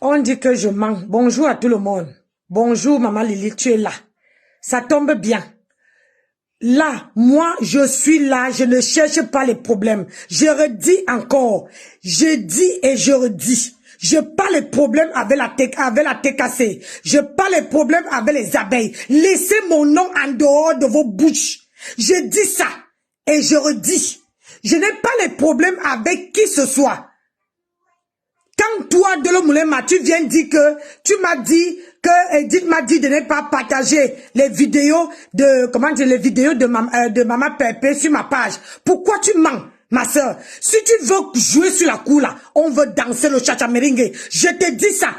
On dit que je mens. Bonjour à tout le monde. Bonjour, maman Lily, tu es là. Ça tombe bien. Là, moi, je suis là, je ne cherche pas les problèmes. Je redis encore. Je dis et je redis. Je pas les problèmes avec la TKC. Je pas les problèmes avec les abeilles. Laissez mon nom en dehors de vos bouches. Je dis ça et je redis. Je n'ai pas les problèmes avec qui ce soit. Quand toi, Dolo Moulema, tu viens dire que tu m'as dit que Edith m'a dit de ne pas partager les vidéos de Maman Pépé sur ma page. Pourquoi tu mens, ma soeur? Si tu veux jouer sur la cour là, on veut danser le cha-cha meringue. Je te dis ça.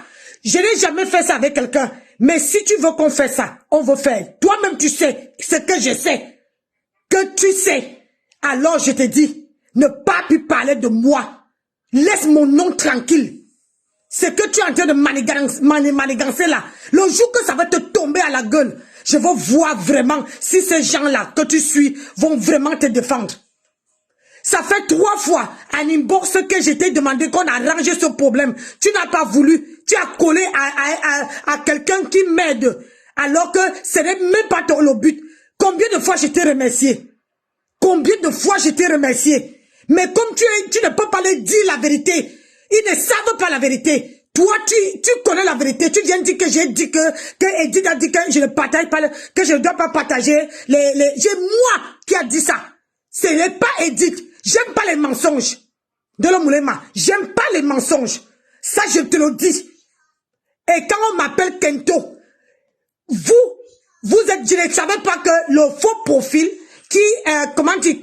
Je n'ai jamais fait ça avec quelqu'un. Mais si tu veux qu'on fasse ça, on veut faire. Toi-même, tu sais ce que je sais. Que tu sais. Alors, je te dis, ne pas plus parler de moi. Laisse mon nom tranquille. C'est que tu es en train de manigancer là. Le jour que ça va te tomber à la gueule, je vais voir vraiment si ces gens-là que tu suis vont vraiment te défendre. Ça fait 3 fois à inbox que je t'ai demandé qu'on arrange ce problème. Tu n'as pas voulu. Tu as collé à quelqu'un qui m'aide. Alors que ce n'est même pas le but. Combien de fois je t'ai remercié? Combien de fois je t'ai remercié? Mais comme tu ne peux pas leur dire la vérité, ils ne savent pas la vérité. Toi, tu connais la vérité. Tu viens dire que j'ai dit que Edith a dit que je ne partage pas, que je ne dois pas partager j'ai moi qui a dit ça. Ce n'est pas Edith. J'aime pas les mensonges. De l'Omoulema. J'aime pas les mensonges. Ça, je te le dis. Et quand on m'appelle Kento, vous êtes, je ne savais pas que le faux profil qui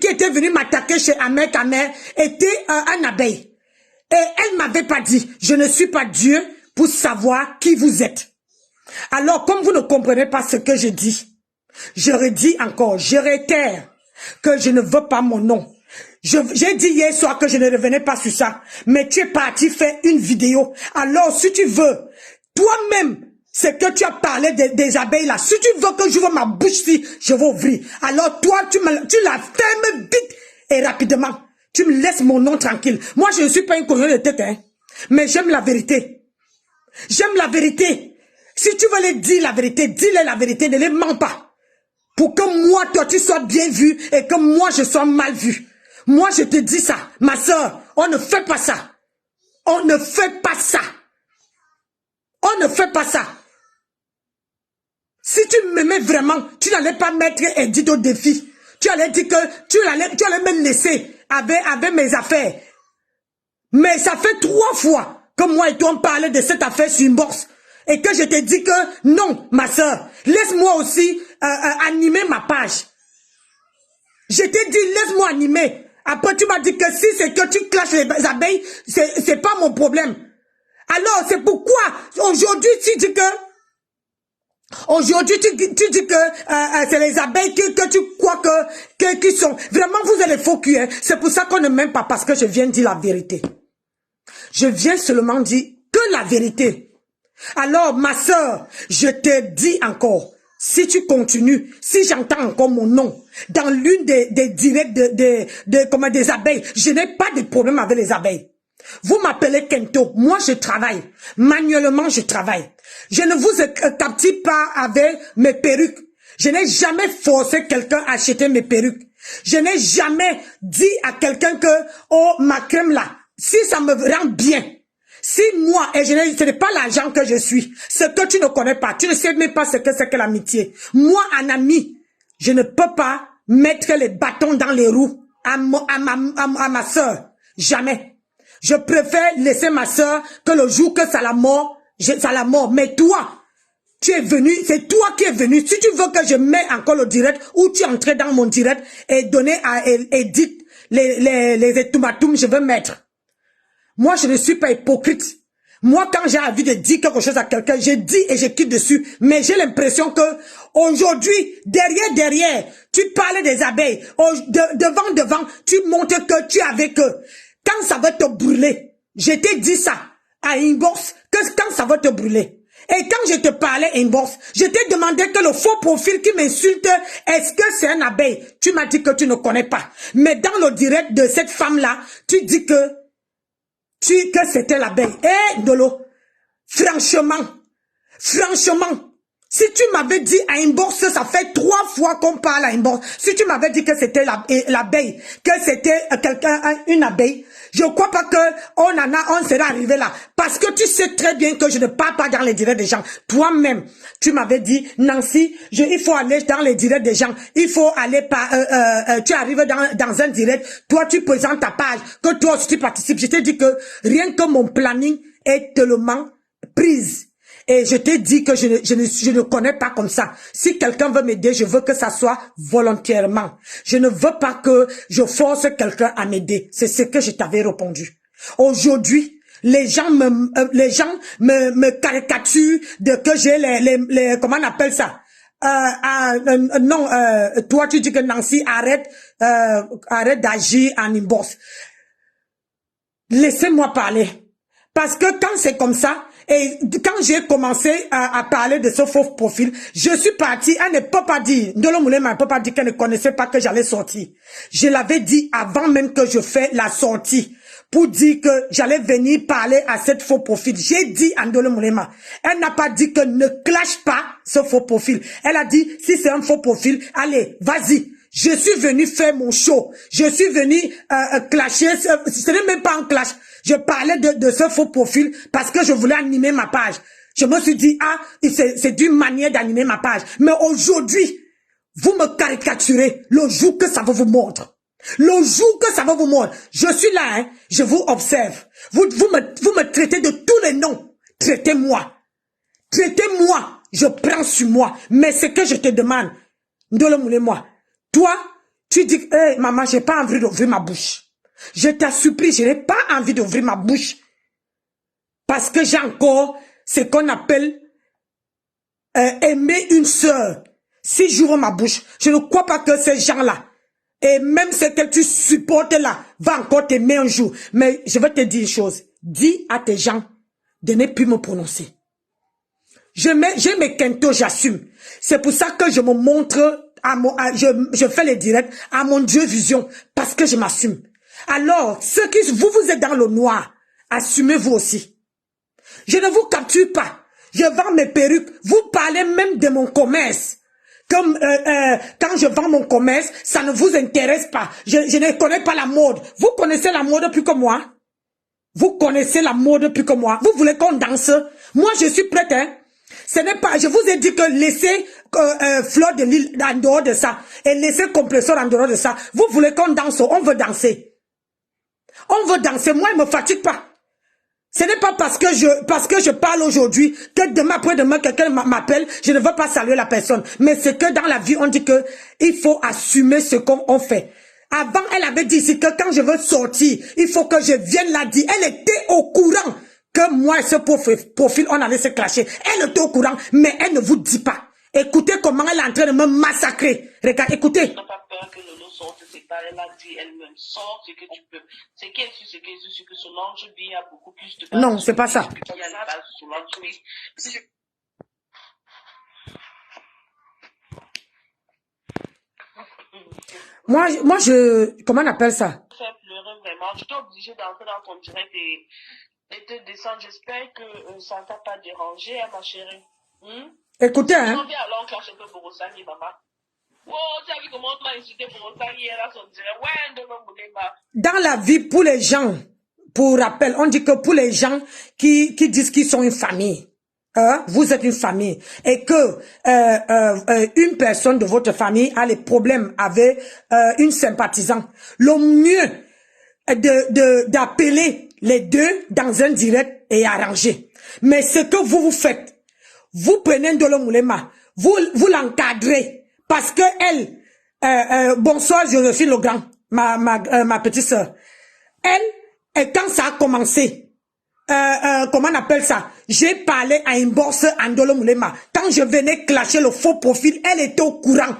était venu m'attaquer chez Ahmed Kamer était un abeille. Et elle m'avait pas dit, je ne suis pas Dieu pour savoir qui vous êtes. Alors, comme vous ne comprenez pas ce que je dis, je redis encore, je réitère que je ne veux pas mon nom. J'ai dit hier soir que je ne revenais pas sur ça, mais tu es parti faire une vidéo. Alors, si tu veux, toi-même, c'est que tu as parlé des abeilles là. Si tu veux que j'ouvre ma bouche ici, je vais ouvrir. Alors toi, tu la fermes vite et rapidement. Tu me laisses mon nom tranquille. Moi, je ne suis pas une cognée de tête, hein. Mais j'aime la vérité. J'aime la vérité. Si tu veux les dire la vérité, dis-les la vérité, ne les mens pas. Pour que moi, toi, tu sois bien vu et que moi, je sois mal vu. Moi, je te dis ça, ma soeur, on ne fait pas ça. On ne fait pas ça. On ne fait pas ça. Si tu m'aimais vraiment, tu n'allais pas mettre Edith au défi. Tu allais dire que tu allais me laisser avec mes affaires. Mais ça fait 3 fois que moi et toi on parlait de cette affaire sur Inbox. Et que je te dis que non, ma soeur, laisse-moi aussi animer ma page. Je t'ai dit, laisse-moi animer. Après, tu m'as dit que si c'est que tu clashes les abeilles, c'est pas mon problème. Alors, c'est pourquoi aujourd'hui tu dis que aujourd'hui, tu dis que c'est les abeilles que tu crois qui sont. Vraiment, vous êtes les faux culs. Hein. C'est pour ça qu'on ne m'aime pas, parce que je viens dire la vérité. Je viens seulement dire que la vérité. Alors, ma soeur, je te dis encore, si tu continues, si j'entends encore mon nom dans l'une des directs des abeilles, je n'ai pas de problème avec les abeilles. Vous m'appelez Kento, moi je travaille, manuellement je travaille. Je ne vous captive pas avec mes perruques. Je n'ai jamais forcé quelqu'un à acheter mes perruques. Je n'ai jamais dit à quelqu'un que, oh ma crème là, si ça me rend bien, si moi, et ce n'est pas l'argent que je suis, ce que tu ne connais pas, tu ne sais même pas ce que c'est que l'amitié. Moi, un ami, je ne peux pas mettre les bâtons dans les roues à ma soeur. Jamais. Je préfère laisser ma soeur que le jour que ça la mort, Mais toi, tu es venu, c'est toi qui es venu. Si tu veux que je mette encore le direct, ou tu es entré dans mon direct et donner à Edith les étoumatoum, je veux mettre. Moi, je ne suis pas hypocrite. Moi, quand j'ai envie de dire quelque chose à quelqu'un, je dis et je quitte dessus. Mais j'ai l'impression que aujourd'hui, derrière, tu parles des abeilles. Devant, tu montres que tu es avec eux. Quand ça va te brûler, je t'ai dit ça à Inbox, que quand ça va te brûler. Et quand je te parlais Inbox, je t'ai demandé que le faux profil qui m'insulte, est-ce que c'est un abeille? Tu m'as dit que tu ne connais pas. Mais dans le direct de cette femme-là, tu dis que c'était l'abeille. Eh, Dolo, Franchement, si tu m'avais dit à inbox, ça fait 3 fois qu'on parle à inbox. Si tu m'avais dit que c'était l'abeille, que c'était une abeille, je crois pas que on serait arrivé là. Parce que tu sais très bien que je ne parle pas dans les directs des gens. Toi-même, tu m'avais dit, Nancy, il faut aller dans les directs des gens. Il faut aller par, tu arrives dans un direct. Toi, tu présentes ta page. Que toi aussi, tu participes. Je t'ai dit que rien que mon planning est tellement prise. Et je t'ai dit que je ne connais pas comme ça. Si quelqu'un veut m'aider, je veux que ça soit volontairement. Je ne veux pas que je force quelqu'un à m'aider. C'est ce que je t'avais répondu. Aujourd'hui, les gens me caricaturent de que j'ai les comment on appelle ça? Non, toi tu dis que Nancy arrête d'agir en inbox. Laissez-moi parler. Parce que quand c'est comme ça, et quand j'ai commencé à parler de ce faux profil, je suis partie, elle ne peut pas dire, Ndolo Moulema ne peut pas dire qu'elle ne connaissait pas que j'allais sortir. Je l'avais dit avant même que je fais la sortie, pour dire que j'allais venir parler à cette faux profil. J'ai dit à Ndolo Moulema, elle n'a pas dit que ne clash pas ce faux profil. Elle a dit, si c'est un faux profil, allez, vas-y. Je suis venu faire mon show. Je suis venu clasher. Ce n'est même pas un clash. Je parlais de ce faux profil parce que je voulais animer ma page. Je me suis dit, ah, c'est d'une manière d'animer ma page. Mais aujourd'hui, vous me caricaturez le jour que ça va vous montrer. Le jour que ça va vous montrer. Je suis là, hein, je vous observe. Vous me traitez de tous les noms. Traitez-moi. Traitez-moi. Je prends sur moi. Mais ce que je te demande, Ndolo Moulema, toi, tu dis, hey, maman, j'ai pas envie d'ouvrir ma bouche. Je t'ai supplie, je n'ai pas envie d'ouvrir ma bouche. Parce que j'ai encore ce qu'on appelle aimer une sœur. Si j'ouvre ma bouche, je ne crois pas que ces gens-là, et même ce que tu supportes là, va encore t'aimer un jour. Mais je vais te dire une chose. Dis à tes gens de ne plus me prononcer. J'ai mes quintos, j'assume. C'est pour ça que je me montre, je fais les directs à mon Dieu Vision, parce que je m'assume. Alors, ceux qui, vous êtes dans le noir, assumez-vous aussi. Je ne vous capture pas. Je vends mes perruques. Vous parlez même de mon commerce. Comme quand je vends mon commerce, ça ne vous intéresse pas. Je ne connais pas la mode. Vous connaissez la mode plus que moi. Vous connaissez la mode plus que moi. Vous voulez qu'on danse? Moi, je suis prête, hein. Ce n'est pas, je vous ai dit que laissez Fleur de Lille en dehors de ça et laissez Compresseur en dehors de ça. Vous voulez qu'on danse? On veut danser. On veut danser. Moi, il ne me fatigue pas. Ce n'est pas parce que je parle aujourd'hui que demain, après-demain, quelqu'un m'appelle, je ne veux pas saluer la personne. Mais c'est que dans la vie, on dit que il faut assumer ce qu'on fait. Avant, elle avait dit ici que quand je veux sortir, il faut que je vienne la dire. Elle était au courant que moi et ce profil, on allait se clasher. Elle était au courant, mais elle ne vous dit pas. Écoutez comment elle est en train de me massacrer. Regarde, écoutez. Peur que Lolo sorte, c'est pas, elle a dit elle-même, sort ce que tu peux. C'est qu'elle suit ce qu'elle suit, que son ange bien a beaucoup plus de base. Non, c'est pas ça. Moi, comment on appelle ça? Faire pleurer vraiment. Je t'ai obligé d'entrer dans ton direct et te descendre. J'espère que ça ne t'a pas dérangé, hein, ma chérie. Écoutez, hein. Alors, clash un peu pour Osani, maman. Oh, tu as vu comment on m'a insulté pour Osani, elle a son direct. Ouais, de me dans la vie, pour les gens, pour rappel, on dit que pour les gens qui disent qu'ils sont une famille, vous êtes une famille, et que une personne de votre famille a les problèmes avec une sympathisante, le mieux d'appeler les deux dans un direct et arranger. Mais ce que vous faites, vous prenez Ndolo Moulema, vous l'encadrez, parce que elle, bonsoir Joséphine Legrand, ma petite sœur, elle, quand ça a commencé, comment on appelle ça? J'ai parlé à une bourse à Ndolo Moulema. Quand je venais clasher le faux profil, elle était au courant.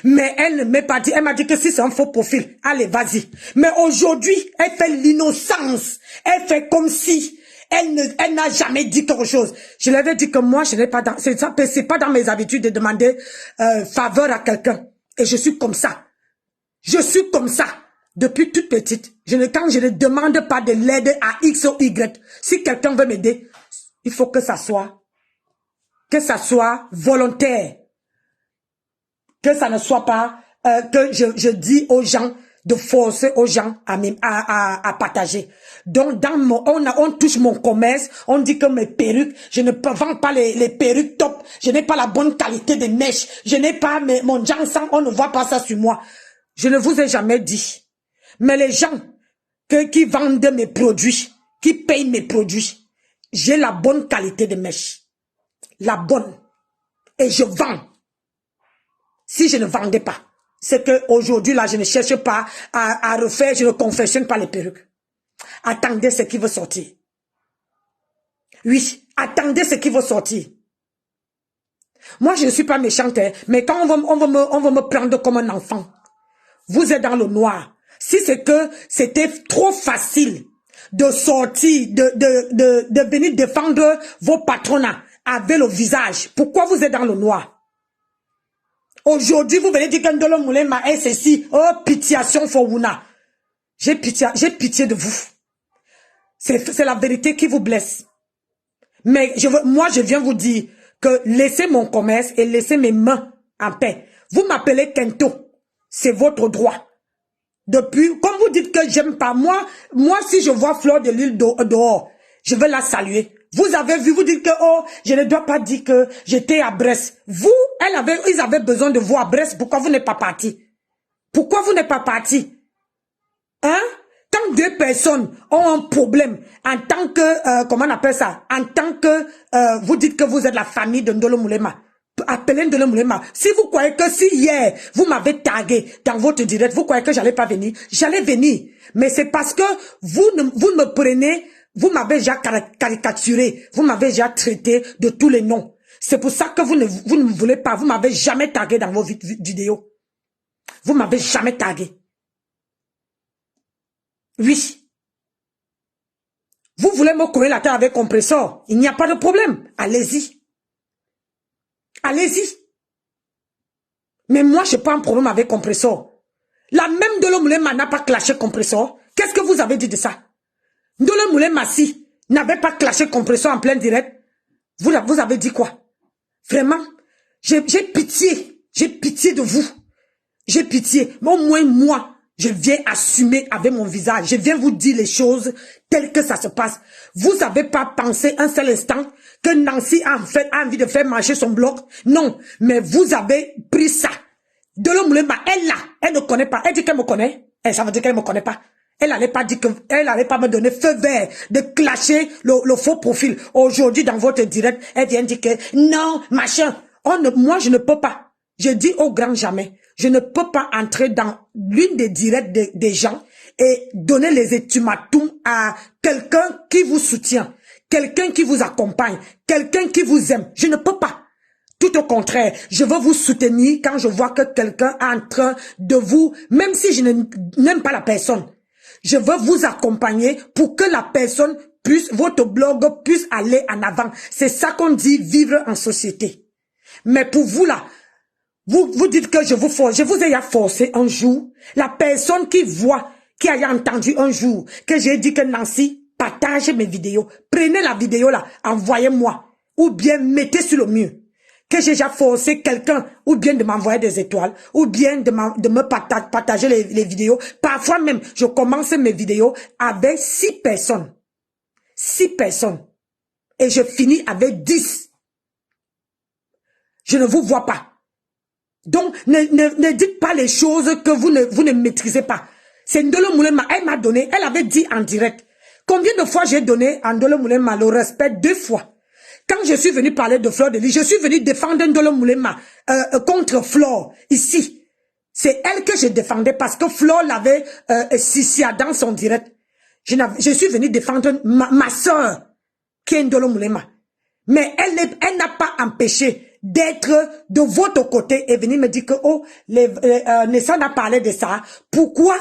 Mais elle ne m'a pas dit, elle m'a dit que si c'est un faux profil, allez, vas-y. Mais aujourd'hui, elle fait l'innocence. Elle fait comme si elle n'a jamais dit quelque chose. Je lui avais dit que moi, je n'ai pas c'est pas dans mes habitudes de demander faveur à quelqu'un. Et je suis comme ça. Je suis comme ça. Depuis toute petite, quand je ne demande pas de l'aide à X ou Y, si quelqu'un veut m'aider, il faut que ça soit volontaire. Que ça ne soit pas que je dis aux gens de forcer aux gens à partager. Donc dans on touche mon commerce, on dit que mes perruques, je ne vends pas les perruques top, je n'ai pas la bonne qualité des mèches, je n'ai pas mon Jansan, on ne voit pas ça sur moi. Je ne vous ai jamais dit. Mais les gens qui vendent mes produits, qui payent mes produits, j'ai la bonne qualité de mèche. La bonne. Et je vends. Si je ne vendais pas, c'est que aujourd'hui là, je ne cherche pas à refaire, je ne confectionne pas les perruques. Attendez ce qui va sortir. Oui, attendez ce qui va sortir. Moi, je ne suis pas méchante, hein, mais quand on va me prendre comme un enfant, vous êtes dans le noir. Si c'est que c'était trop facile de sortir, de venir défendre vos patronats avec le visage, pourquoi vous êtes dans le noir? Aujourd'hui, vous venez dire qu'Ndolo Moulema est ceci. Oh, pitiation for Wuna. J'ai pitié de vous. C'est la vérité qui vous blesse. Mais moi, je viens vous dire que laissez mon commerce et laissez mes mains en paix. Vous m'appelez Kento. C'est votre droit. Depuis, comme vous dites que j'aime pas, moi, si je vois Fleur de Lille dehors, je vais la saluer. Vous avez vu, vous dites que, oh, je ne dois pas dire que j'étais à Brest. Vous, ils avaient besoin de vous à Brest. Pourquoi vous n'êtes pas parti? Pourquoi vous n'êtes pas parti? Hein? Quand deux personnes ont un problème, en tant que, comment on appelle ça? En tant que, vous dites que vous êtes la famille de Ndolo Moulema. Appelez Ndolo Moulema. Si vous croyez que si hier, vous m'avez tagué dans votre direct, vous croyez que j'allais pas venir? J'allais venir. Mais c'est parce que vous me prenez, vous m'avez déjà caricaturé, vous m'avez déjà traité de tous les noms. C'est pour ça que vous ne me voulez pas, vous m'avez jamais tagué dans vos vidéos. Vous m'avez jamais tagué. Oui. Vous voulez me couler la tête avec compresseur, il n'y a pas de problème. Allez-y. Allez-y. Mais moi, je n'ai pas un problème avec compresseur. La même Ndolo Moulema n'a pas clashé compresseur. Qu'est-ce que vous avez dit de ça? Ndolo Moulema si n'avait pas clashé compresseur en plein direct. Vous avez dit quoi? Vraiment, j'ai pitié. J'ai pitié de vous. J'ai pitié. Mais au moins moi, je viens assumer avec mon visage. Je viens vous dire les choses telles que ça se passe. Vous n'avez pas pensé un seul instant que Nancy a envie de faire marcher son blog? Non, mais vous avez pris ça. Ndolo Moulema, elle ne connaît pas. Elle dit qu'elle me connaît. Ça veut dire qu'elle ne me connaît pas. Elle n'allait pas dire elle n'allait pas me donner feu vert de clasher le faux profil. Aujourd'hui, dans votre direct, elle vient dire que non, machin. Moi, je ne peux pas. Je dis au grand jamais. Je ne peux pas entrer dans l'une des directs des gens et donner les ultimatums à quelqu'un qui vous soutient, quelqu'un qui vous accompagne, quelqu'un qui vous aime. Je ne peux pas. Tout au contraire, je veux vous soutenir quand je vois que quelqu'un est en train de vous, même si je n'aime pas la personne, je veux vous accompagner pour que la personne puisse, votre blog puisse aller en avant. C'est ça qu'on dit vivre en société. Mais pour vous là, vous dites que je vous force. Je vous ai forcé un jour. La personne qui voit, qui a entendu un jour que j'ai dit que Nancy, partage mes vidéos. Prenez la vidéo là, envoyez-moi. Ou bien mettez sur le mur. Que j'ai déjà forcé quelqu'un, ou bien de m'envoyer des étoiles, ou bien de me partager les vidéos. Parfois même, je commence mes vidéos avec 6 personnes. 6 personnes. Et je finis avec 10. Je ne vous vois pas. Donc, ne dites pas les choses que vous ne maîtrisez pas. C'est Ndolo Moulema, elle m'a donné, elle avait dit en direct. Combien de fois j'ai donné à Ndolo Moulema le respect? 2 fois. Quand je suis venu parler de Fleur de Lys, je suis venu défendre Ndolo Moulema contre Flore, ici. C'est elle que je défendais parce que Flore l'avait Sissia dans son direct. Je suis venu défendre ma soeur, qui est Ndolo Moulema. Mais elle n'a pas empêché d'être de votre côté et venir me dire que, oh, Nessan a parlé de ça. Pourquoi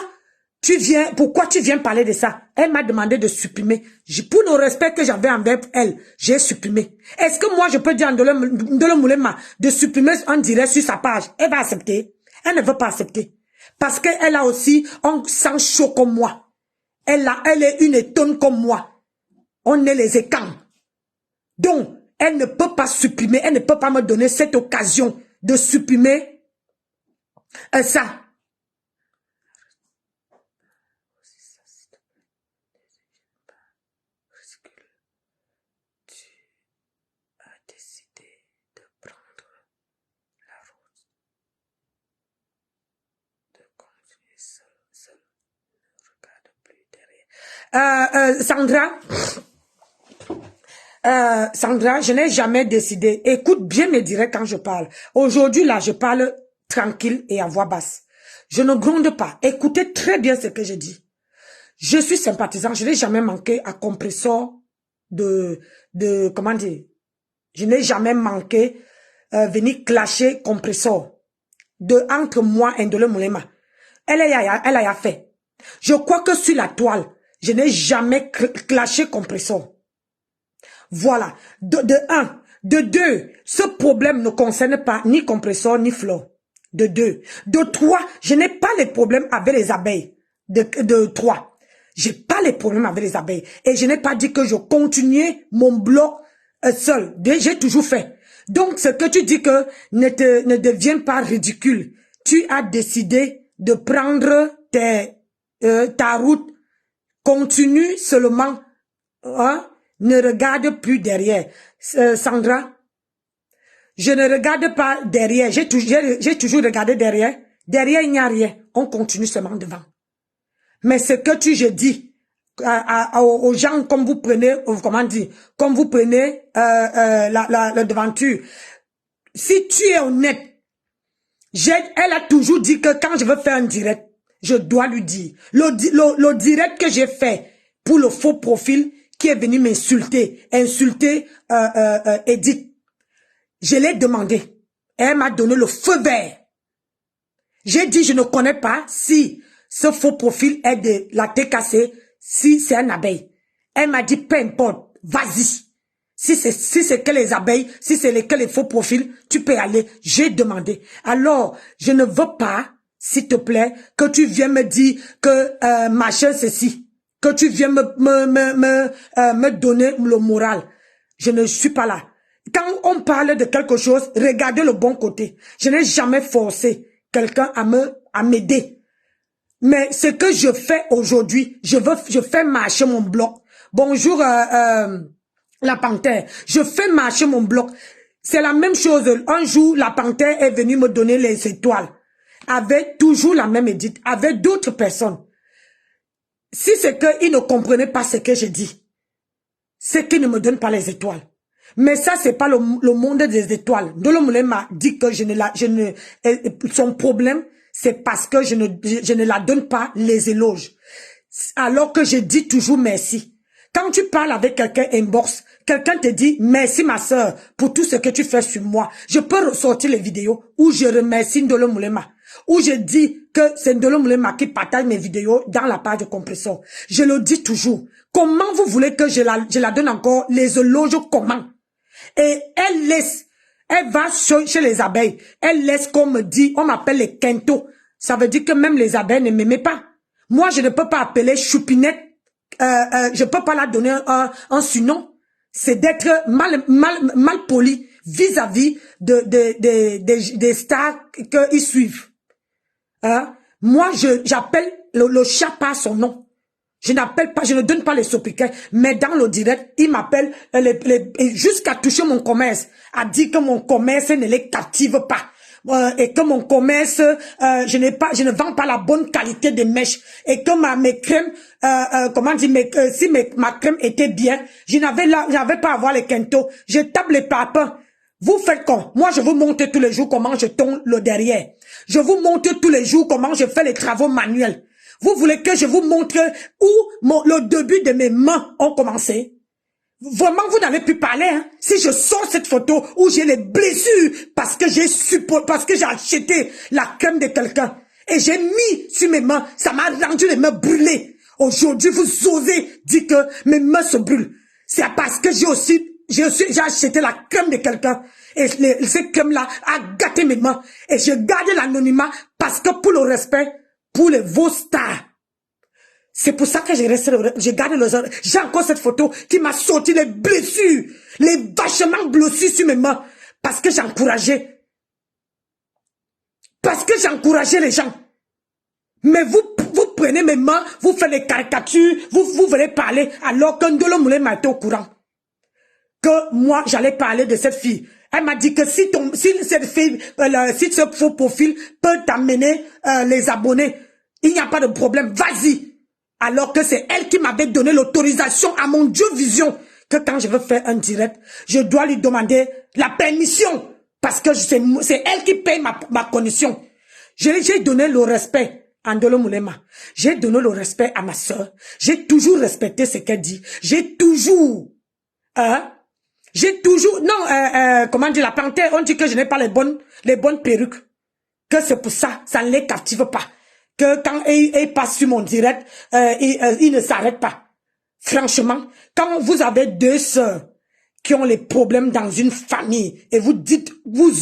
tu viens parler de ça? Elle m'a demandé de supprimer. Pour le respect que j'avais envers elle, j'ai supprimé. Est-ce que moi, je peux dire à Ndolo Moulema de supprimer un direct sur sa page? Elle va accepter. Elle ne veut pas accepter. Parce qu'elle a aussi un sang chaud comme moi. Elle est une étonne comme moi. On est les écans. Donc, elle ne peut pas supprimer, elle ne peut pas me donner cette occasion de supprimer ça. Sandra, je n'ai jamais décidé. Écoute bien mes directs quand je parle. Aujourd'hui, là, je parle tranquille et à voix basse. Je ne gronde pas. Écoutez très bien ce que je dis. Je suis sympathisant. Je n'ai jamais manqué à compresseur comment dire? Je n'ai jamais manqué venir clasher compresseur entre moi et Ndolo Moulema. Elle a fait. Je crois que sur la toile, je n'ai jamais clashé compresseur. Voilà. De un. De deux, ce problème ne concerne pas ni compresseur ni Flo. De deux. De trois, je n'ai pas les problèmes avec les abeilles. De trois. J'ai pas les problèmes avec les abeilles. Et je n'ai pas dit que je continuais mon bloc seul. J'ai toujours fait. Donc, ce que tu dis que ne devient pas ridicule. Tu as décidé de prendre ta route. Continue seulement. Hein? Ne regarde plus derrière. Sandra, je ne regarde pas derrière. J'ai toujours regardé derrière. Derrière, il n'y a rien. On continue seulement devant. Mais ce que je dis aux gens, comme vous prenez, comment dire, comme vous prenez la devanture. Si tu es honnête, elle a toujours dit que quand je veux faire un direct, je dois lui dire. Le direct que j'ai fait pour le faux profil qui est venu m'insulter, Edith, je l'ai demandé. Elle m'a donné le feu vert. J'ai dit, je ne connais pas si ce faux profil est de la TKC, si c'est un abeille. Elle m'a dit, peu importe, vas-y. Si c'est que les abeilles, si c'est que les faux profils, tu peux aller. J'ai demandé. Alors, je ne veux pas, s'il te plaît, que tu viennes me dire que machin ceci. Que tu viennes me donner le moral. Je ne suis pas là. Quand on parle de quelque chose, regardez le bon côté. Je n'ai jamais forcé quelqu'un à m'aider. Mais ce que je fais aujourd'hui, je fais marcher mon bloc. Bonjour, la panthère. Je fais marcher mon bloc. C'est la même chose. Un jour, la panthère est venue me donner les étoiles. Avec toujours la même édite, avec d'autres personnes. Si c'est qu'ils ne comprenaient pas ce que je dis, c'est qu'ils ne me donnent pas les étoiles. Mais ça, c'est pas le monde des étoiles. Ndolo Moulema dit que son problème, c'est parce que je ne la donne pas les éloges. Alors que je dis toujours merci. Quand tu parles avec quelqu'un inbox, quelqu'un te dit merci ma soeur pour tout ce que tu fais sur moi. Je peux ressortir les vidéos où je remercie Ndolo Moulema. Où je dis que c'est Ndolo Moulema qui partage mes vidéos dans la page de compresseur. Je le dis toujours. Comment vous voulez que je la donne encore les éloges comment? Et elle va chez les abeilles. Elle laisse qu'on me dit, on m'appelle les quintos. Ça veut dire que même les abeilles ne m'aimaient pas. Moi, je ne peux pas appeler Choupinette. Je peux pas la donner un surnom. C'est d'être mal poli vis-à-vis des stars qu'ils suivent. Hein? Moi, j'appelle le chat par son nom. Je n'appelle pas, je ne donne pas les sobriquets, mais dans le direct, il m'appelle jusqu'à toucher mon commerce, à dire que mon commerce ne les captive pas. Et que mon commerce, je ne vends pas la bonne qualité de mèches. Et que mes crèmes, comment dire, si ma crème était bien, je n'avais pas à avoir les quintos. Je tape les papins. Vous faites quoi? Moi, je vous montre tous les jours comment je tourne le derrière. Je vous montre tous les jours comment je fais les travaux manuels. Vous voulez que je vous montre où le début de mes mains ont commencé? Vraiment, vous n'avez plus parler, hein? Si je sors cette photo où j'ai les blessures parce que j'ai acheté la crème de quelqu'un et j'ai mis sur mes mains, ça m'a rendu les mains brûlées. Aujourd'hui, vous osez dire que mes mains se brûlent. C'est parce que j'ai acheté la crème de quelqu'un et cette crème-là a gâté mes mains et je garde l'anonymat parce que pour le respect, pour les vos stars. C'est pour ça que je garde les oreilles. J'ai encore cette photo qui m'a sorti les blessures, les vachement blessures sur mes mains. Parce que j'encourageais. Parce que j'encourageais les gens. Mais vous prenez mes mains, vous faites des caricatures, vous venez parler, alors qu'un Ndolo Moulema était au courant. Que moi, j'allais parler de cette fille. Elle m'a dit que si cette fille, si ce faux profil peut t'amener les abonnés, il n'y a pas de problème, vas-y. Alors que c'est elle qui m'avait donné l'autorisation à mon Dieu Vision, que quand je veux faire un direct, je dois lui demander la permission. Parce que c'est elle qui paye ma condition. J'ai donné le respect à Ndolo Moulema. J'ai donné le respect à ma soeur. J'ai toujours respecté ce qu'elle dit. J'ai toujours, non, comment dire, la panthère, on dit que je n'ai pas les bonnes perruques. Que c'est pour ça, ça ne les captive pas. Que quand il passe sur mon direct, il ne s'arrête pas. Franchement, quand vous avez deux sœurs qui ont les problèmes dans une famille et vous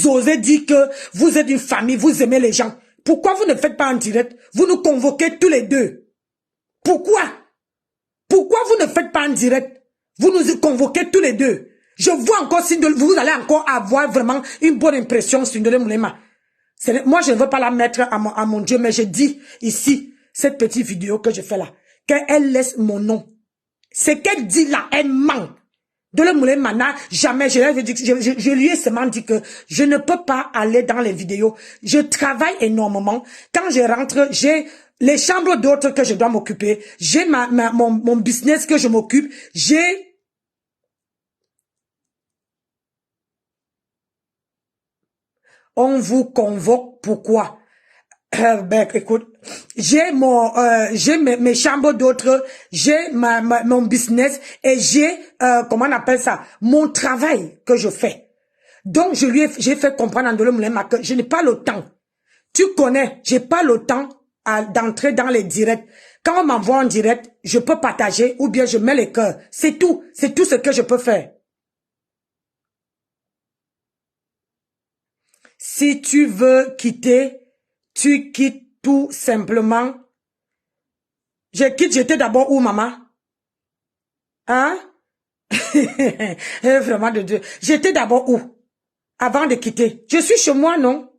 osez dire que vous êtes une famille, vous aimez les gens, pourquoi vous ne faites pas un direct? Vous nous convoquez tous les deux. Pourquoi? Pourquoi vous ne faites pas un direct? Vous nous convoquez tous les deux. Je vois encore si vous allez encore avoir vraiment une bonne impression sur Ndolo Moulema. Moi, je ne veux pas la mettre à mon Dieu, mais je dis ici, cette petite vidéo que je fais là, qu'elle laisse mon nom. Ce qu'elle dit là, elle ment. Ndolo Moulema n'a jamais, je lui ai seulement dit que je ne peux pas aller dans les vidéos. Je travaille énormément. Quand je rentre, j'ai les chambres d'autres que je dois m'occuper. J'ai mon business que je m'occupe. On vous convoque, pourquoi? Ben, écoute, j'ai mes chambres d'autres, j'ai mon business et j'ai, comment on appelle ça, mon travail que je fais. Donc, j'ai fait comprendre à Ndolo Moulema que je n'ai pas le temps. Tu connais, j'ai pas le temps d'entrer dans les directs. Quand on m'envoie en direct, je peux partager ou bien je mets les cœurs. C'est tout ce que je peux faire. Si tu veux quitter, tu quittes tout simplement. J'étais d'abord où, maman? Hein? Vraiment de Dieu. J'étais d'abord où? Avant de quitter. Je suis chez moi, non?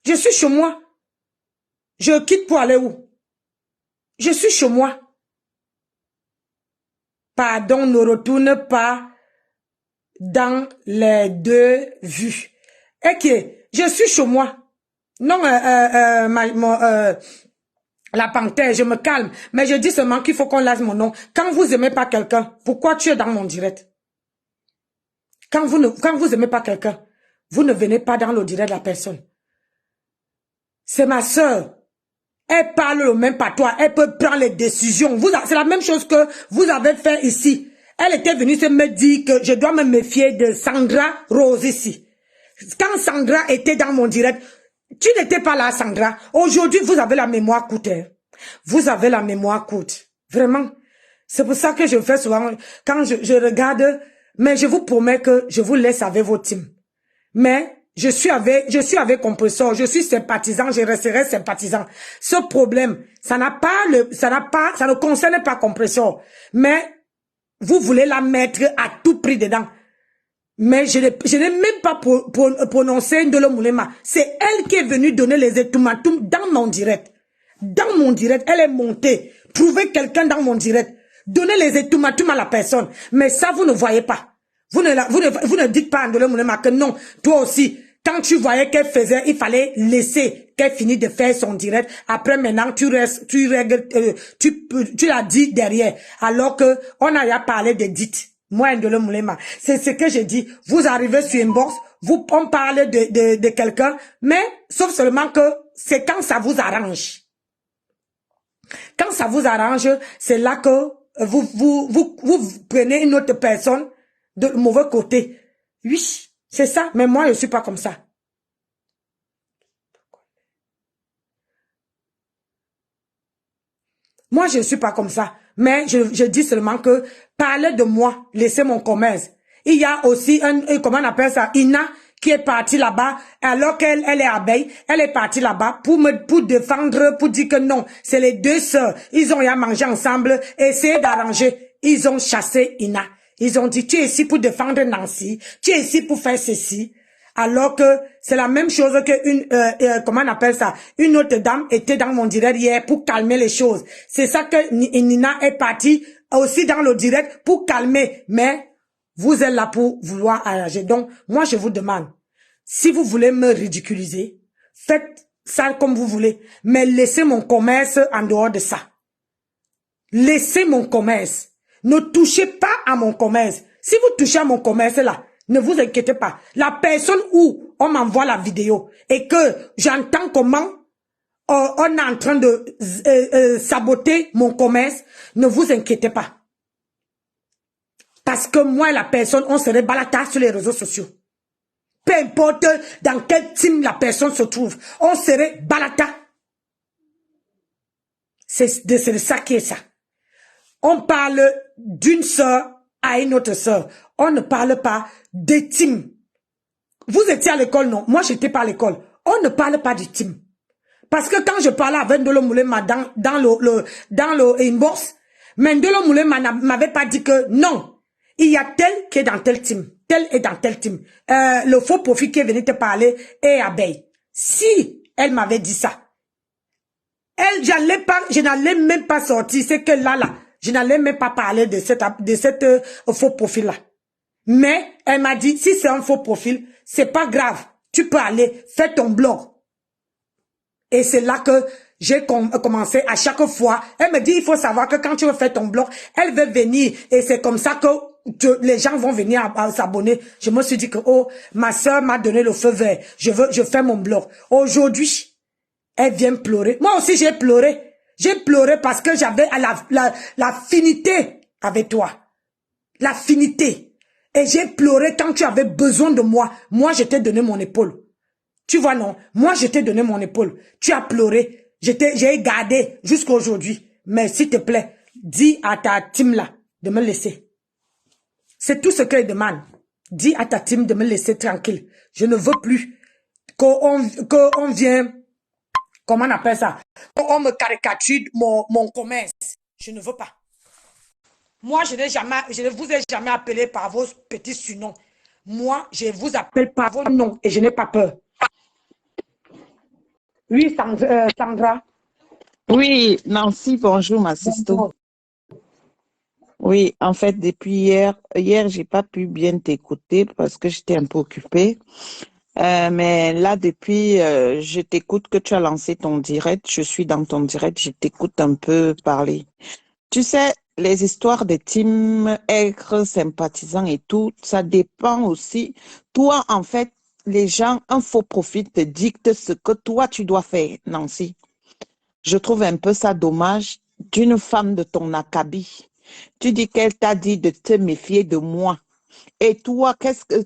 Je suis chez moi. Je quitte pour aller où? Je suis chez moi. Pardon, ne retourne pas dans les deux vues. Ok, je suis chez moi. Non, la panthère, je me calme. Mais je dis seulement qu'il faut qu'on laisse mon nom. Quand vous aimez pas quelqu'un, pourquoi tu es dans mon direct? Quand vous aimez pas quelqu'un, vous ne venez pas dans le direct de la personne. C'est ma sœur. Elle parle le même patois. Elle peut prendre les décisions. C'est la même chose que vous avez fait ici. Elle était venue me dire que je dois me méfier de Sandra Rose ici. Quand Sandra était dans mon direct, tu n'étais pas là, Sandra. Aujourd'hui, vous avez la mémoire courte. Hein. Vous avez la mémoire courte. Vraiment. C'est pour ça que je fais souvent, quand je regarde, mais je vous promets que je vous laisse avec vos teams. Mais je suis avec Compressor, je suis sympathisant, je resterai sympathisant. Ce problème, ça ne concerne pas Compressor. Mais vous voulez la mettre à tout prix dedans. Mais je n'ai même pas prononcé Ndolo Moulema. C'est elle qui est venue donner les ultimatums dans mon direct. Dans mon direct, elle est montée. Trouver quelqu'un dans mon direct. Donner les ultimatums à la personne. Mais ça, vous ne voyez pas. Vous ne dites pas à Ndolo Moulema que non, toi aussi, quand tu voyais qu'elle faisait, il fallait laisser qu'elle finisse de faire son direct. Après, maintenant, tu l'as dit derrière. Alors que on a parlé de dites. Moi, Ndolo Moulema, c'est ce que j'ai dit. Vous arrivez sur une bourse, on parle de quelqu'un, mais sauf seulement que c'est quand ça vous arrange. Quand ça vous arrange, c'est là que vous prenez une autre personne de mauvais côté. Oui, c'est ça. Mais moi, je suis pas comme ça. Moi, je ne suis pas comme ça. Mais je dis seulement que parlez de moi, laissez mon commerce. Il y a aussi comment on appelle ça, Ina, qui est partie là-bas, alors qu'elle est abeille, elle est partie là-bas pour défendre, pour dire que non, c'est les deux sœurs. Ils ont rien mangé ensemble, essayer d'arranger. Ils ont chassé Ina. Ils ont dit, tu es ici pour défendre Nancy, tu es ici pour faire ceci. Alors que c'est la même chose que comment on appelle ça, une autre dame était dans mon direct hier pour calmer les choses. C'est ça que Nina est partie aussi dans le direct pour calmer. Mais vous êtes là pour vouloir arranger. Donc, moi, je vous demande, si vous voulez me ridiculiser, faites ça comme vous voulez. Mais laissez mon commerce en dehors de ça. Laissez mon commerce. Ne touchez pas à mon commerce. Si vous touchez à mon commerce là, ne vous inquiétez pas. La personne où on m'envoie la vidéo et que j'entends comment on est en train de saboter mon commerce, ne vous inquiétez pas. Parce que moi et la personne, on serait balata sur les réseaux sociaux. Peu importe dans quel team la personne se trouve, on serait balata. C'est de ça qui est ça. On parle d'une sœur à une autre sœur. On ne parle pas des teams. Vous étiez à l'école, non? Moi, j'étais pas à l'école. On ne parle pas du team. Parce que quand je parlais avec Ndolo Moulema dans le inbox, mais Ndolo Moulema m'avait pas dit que non, il y a tel qui est dans tel team, tel est dans tel team. Le faux profil qui est venu te parler est abeille. Si elle m'avait dit ça, je n'allais même pas sortir. C'est que là, je n'allais même pas parler de cette faux profil-là. Mais elle m'a dit, si c'est un faux profil, c'est pas grave. Tu peux aller faire ton blog. Et c'est là que j'ai commencé à chaque fois. Elle me dit, il faut savoir que quand tu veux faire ton blog, elle veut venir. Et c'est comme ça que les gens vont venir à s'abonner. Je me suis dit que, oh, ma soeur m'a donné le feu vert. Je fais mon blog. Aujourd'hui, elle vient pleurer. Moi aussi, j'ai pleuré. J'ai pleuré parce que j'avais l'affinité avec toi. L'affinité. Et j'ai pleuré quand tu avais besoin de moi. Moi, je t'ai donné mon épaule. Tu vois, non? Moi, je t'ai donné mon épaule. Tu as pleuré. J'ai gardé jusqu'à aujourd'hui. Mais s'il te plaît, dis à ta team là de me laisser. C'est tout ce qu'elle demande. Dis à ta team de me laisser tranquille. Je ne veux plus qu'on vienne, comment on appelle ça? Qu'on me caricature mon commerce. Je ne veux pas. Moi, je ne vous ai jamais appelé par vos petits surnoms. Moi, je vous appelle par vos noms et je n'ai pas peur. Oui, Sandra. Oui, Nancy, bonjour, ma sister. Bonjour. Oui, en fait, depuis hier, j'ai pas pu bien t'écouter parce que j'étais un peu occupée. Mais là, depuis, je t'écoute que tu as lancé ton direct. Je suis dans ton direct, je t'écoute un peu parler. Tu sais, les histoires de team, aigres, sympathisants et tout, ça dépend aussi. Toi, en fait, les gens, un faux profil te dicte ce que toi, tu dois faire, Nancy. Je trouve un peu ça dommage d'une femme de ton acabit. Tu dis qu'elle t'a dit de te méfier de moi. Et toi,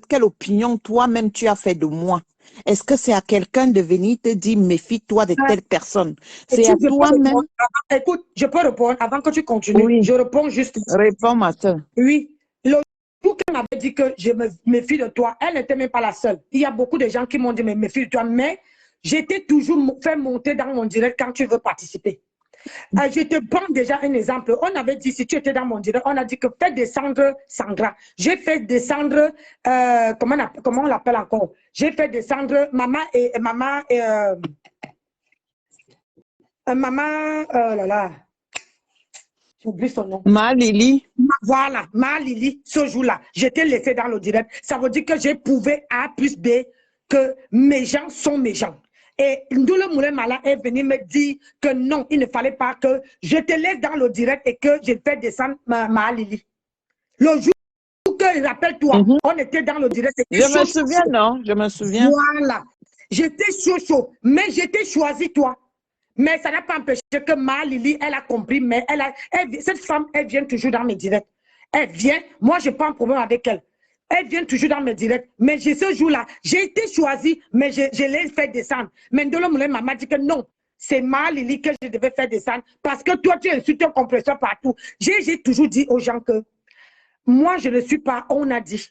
quelle opinion toi-même tu as fait de moi? Est-ce que c'est à quelqu'un de venir te dire méfie-toi de telle personne? C'est à toi-même? Écoute, je peux répondre avant que tu continues. Oui. Je réponds juste. Réponds, ma soeur. Oui. Le jour qu'elle m'avait dit que je me méfie de toi, elle n'était même pas la seule. Il y a beaucoup de gens qui m'ont dit mais méfie de toi, mais j'étais toujours fait monter dans mon direct quand tu veux participer. Je te prends déjà un exemple. On avait dit, si tu étais dans mon direct, on a dit que fais descendre Sandra. J'ai fait descendre, comment on l'appelle encore? J'ai fait descendre maman, là là, j'oublie son nom. Ma Lily. Voilà, ma Lily, ce jour-là, j'étais laissée dans le direct. Ça veut dire que j'ai prouvé A plus B que mes gens sont mes gens. Et Ndolo Moulema est venu me dire que non, il ne fallait pas que je te laisse dans le direct et que je fais descendre ma Lily. Le jour que, rappelle-toi, on était dans le direct. Je me souviens, non? Je me souviens. Voilà. J'étais chaud, mais j'étais choisi toi. Mais ça n'a pas empêché que ma Lily, elle a compris, mais cette femme, elle vient toujours dans mes directs. Elle vient, moi, je n'ai pas un problème avec elle. Elle vient toujours dans mes directs. Mais ce jour-là, j'ai été choisie, mais je l'ai fait descendre. Mais Ndolo Moulema m'a dit que non, c'est ma Lily que je devais faire descendre parce que toi, tu insultes un compresseur partout. J'ai toujours dit aux gens que moi, je ne suis pas, on a dit.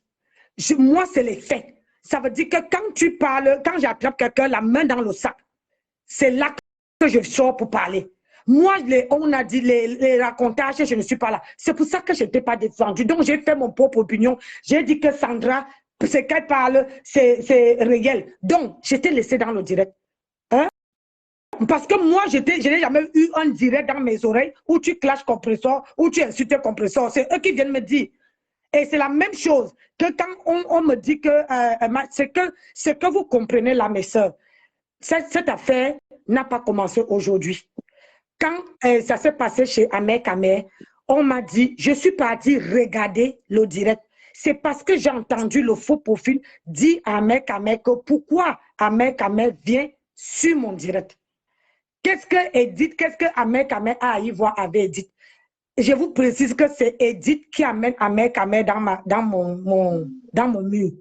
Moi, c'est les faits. Ça veut dire que quand tu parles, quand j'attrape quelqu'un la main dans le sac, c'est là que je sors pour parler. Moi, on a dit les racontages, je ne suis pas là. C'est pour ça que je n'étais pas défendue. Donc, j'ai fait mon propre opinion. J'ai dit que Sandra, ce qu'elle parle, c'est réel. Donc, j'étais laissée dans le direct. Hein? Parce que moi, je n'ai jamais eu un direct dans mes oreilles où tu clashes compresseur, où tu insultes compresseur. C'est eux qui viennent me dire. Et c'est la même chose que quand on me dit que c'est que vous comprenez là, mes soeurs. Cette affaire n'a pas commencé aujourd'hui. Quand ça s'est passé chez Ahmed Kamer, on m'a dit, je suis partie regarder le direct. C'est parce que j'ai entendu le faux profil dire à Ahmed Kamer que pourquoi Ahmed Kamer vient sur mon direct. Qu'est-ce que Edith, qu'est-ce que Ahmed Kamer a à y voir avec Edith? Je vous précise que c'est Edith qui amène Ahmed Kamer dans mon mur.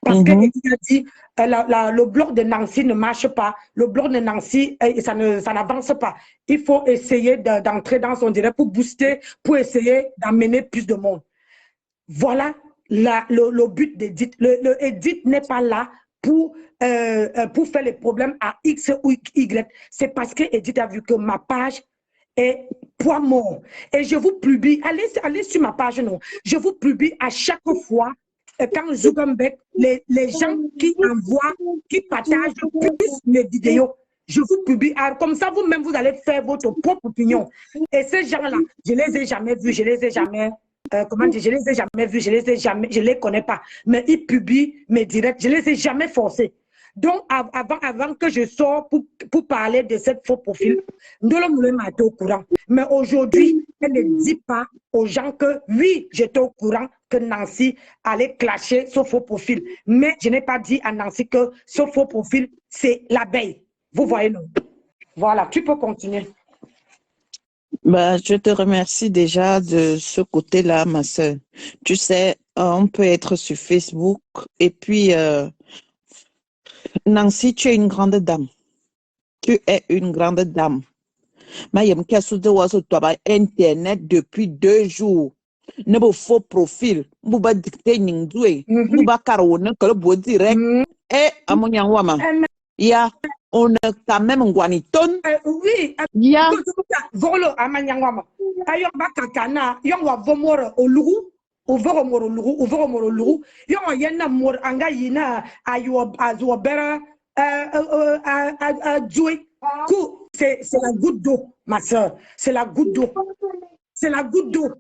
Parce que Edith a dit, le blog de Nancy ne marche pas. Le blog de Nancy, ça n'avance pas. Il faut essayer d'entrer dans son direct pour booster, pour essayer d'amener plus de monde. Voilà le but d'Edith. Edith n'est pas là pour faire les problèmes à X ou Y. C'est parce que Edith a vu que ma page est poids mort. Et je vous publie, allez sur ma page, non. Je vous publie à chaque fois, quand Zuckerberg, les gens qui envoient, qui partagent plus mes vidéos, je vous publie. Alors, comme ça, vous-même, vous allez faire votre propre opinion. Et ces gens-là, je ne les ai jamais vus, je les ai jamais... comment dire, je les ai jamais vus, je les connais pas. Mais ils publient mes directs, je les ai jamais forcés. Donc, avant que je sorte pour parler de cette faux profil, Ndolo Moulin m'a été au courant. Mais aujourd'hui, elle ne dit pas aux gens que oui, j'étais au courant que Nancy allait clasher ce faux profil. Mais je n'ai pas dit à Nancy que ce faux profil, c'est l'abeille. Vous voyez, non? Voilà, tu peux continuer. Bah, je te remercie déjà de ce côté-là, ma soeur. Tu sais, on peut être sur Facebook et puis, Nancy, tu es une grande dame. Tu es une grande dame. Mayem Kasoude was Internet depuis 2 jours. Ne beau faux profil. Bouba dicté Ningdoué. Bouba Karone, que le beau direct. Et à mon yangwama. Ya, on a quand même un guaniton. Oui, Ya. Volo à Manyangwama. Ayon Bakakana, yon wa vomoro au lourou. Uvoro moro lourou. Yon yena mor anga yina ayo bera jouer. C'est la goutte d'eau, ma soeur. C'est la goutte d'eau. C'est la goutte d'eau.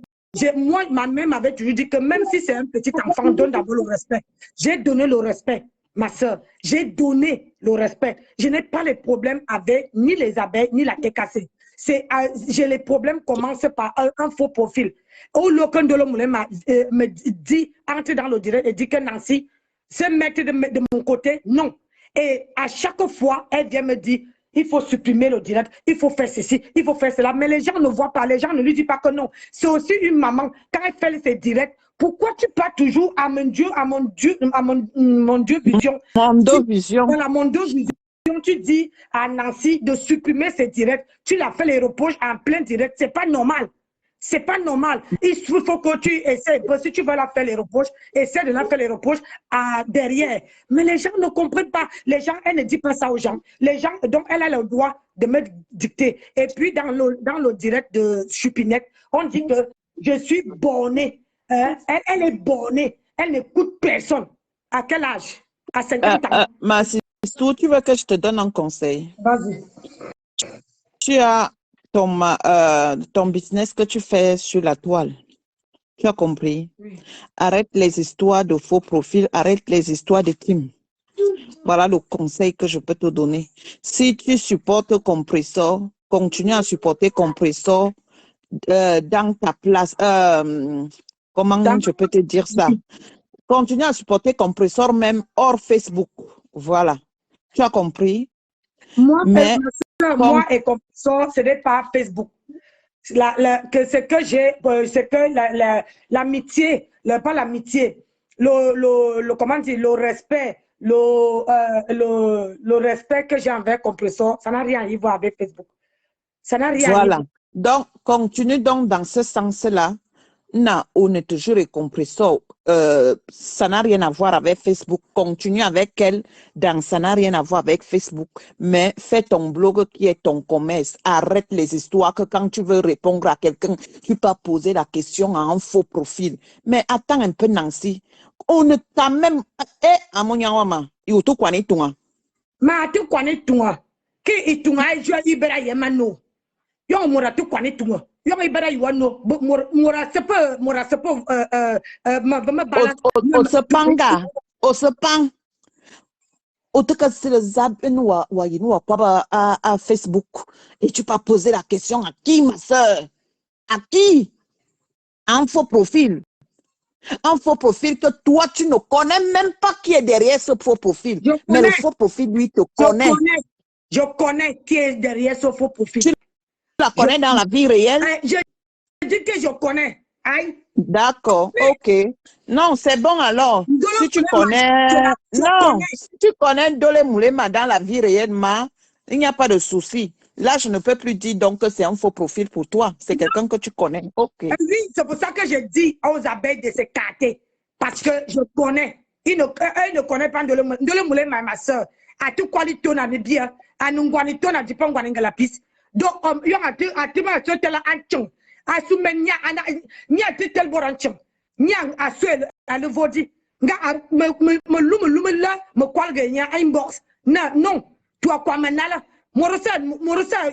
Moi, ma mère m'avait toujours dit que même si c'est un petit enfant, donne d'abord le respect. J'ai donné le respect, ma soeur. J'ai donné le respect. Je n'ai pas les problèmes avec ni les abeilles, ni la tête cassée. J'ai les problèmes commencent par un faux profil. Au local de l'homme me dit, entre dans le direct et dit que Nancy se mettre de mon côté, non. Et à chaque fois, elle vient me dire, il faut supprimer le direct, il faut faire ceci, il faut faire cela. Mais les gens ne voient pas, les gens ne lui disent pas que non. C'est aussi une maman, quand elle fait ses directs, pourquoi tu parles toujours à mon Dieu, mon Dieu vision? Mon Dieu vision. Voilà, mon Dieu vision. Tu dis à Nancy de supprimer ses directs, tu l'as fait les reproches en plein direct, c'est pas normal. C'est pas normal. Il faut que tu essaies. Si tu veux la faire les reproches, essaie de la faire les reproches derrière. Mais les gens ne comprennent pas. Les gens, elle ne dit pas ça aux gens. Les gens, donc elle a le droit de me dicter. Et puis dans le direct de Chupinette, on dit que je suis bornée. Elle est bornée. Elle n'écoute personne. À quel âge? À 50 ans. Ma sister, tu veux que je te donne un conseil? Vas-y. Tu as ton business que tu fais sur la toile. Tu as compris? Oui. Arrête les histoires de faux profils, arrête les histoires de team. Voilà le conseil que je peux te donner. Si tu supportes Compressor, continue à supporter Compressor dans ta place. Comment je peux te dire ça? Continue à supporter Compressor même hors Facebook. Voilà. Tu as compris? Moi, mais moi et Compressor, ce n'est pas Facebook. Ce que j'ai, c'est que l'amitié, pas l'amitié, comment dire, le respect, le respect que j'ai envers Compressor, ça n'a rien à y voir avec Facebook. Ça n'a rien à y voir. Donc, continue donc dans ce sens-là. on est toujours compris ça. Ça n'a rien à voir avec Facebook. Continue avec elle. Ça n'a rien à voir avec Facebook. Mais fais ton blog qui est ton commerce. Arrête les histoires que quand tu veux répondre à quelqu'un, tu peux poser la question à un faux profil. Mais attends un peu, Nancy. On ne t'a même... à mon yawama, il tout quoi n'est toi. Ma tu quoi n'est toi? Qui est toi? Je ibera yemano. Yo mora tu quoi n'est toi? Yo ibera yuano. Mora sepe ma bala. Au sepanga. Au sepang. Au te casser le zab à Facebook. Et tu peux poser la question à qui, ma soeur? À qui? Un faux profil. Un faux profil que toi, tu ne connais même pas qui est derrière ce faux profil. Mais le faux profil, lui, te connaît. Je connais qui est derrière ce faux profil. Tu la connais dans la vie réelle? Je dis que je connais. D'accord, ok. Non, c'est bon alors. Si tu connais... Non, si tu connais Ndolé Moulema dans la vie réellement, il n'y a pas de souci. Là, je ne peux plus dire donc que c'est un faux profil pour toi. C'est quelqu'un que tu connais. Ok. Oui, c'est pour ça que je dis aux abeilles de s'écarter. Parce que je connais. Elle ne connaît pas Ndolé Moulema, ma soeur. À tout quoi il tourne à bien. À nous guani tourne à dipon guani la piste. Donc, il y a un témoin sur la antion. À soumenya, nya titel boranchon. Nya à suel, à le vodi. Nga me lume là, me qualgue nya inbox. Non. Toi quoi manala. Morosa,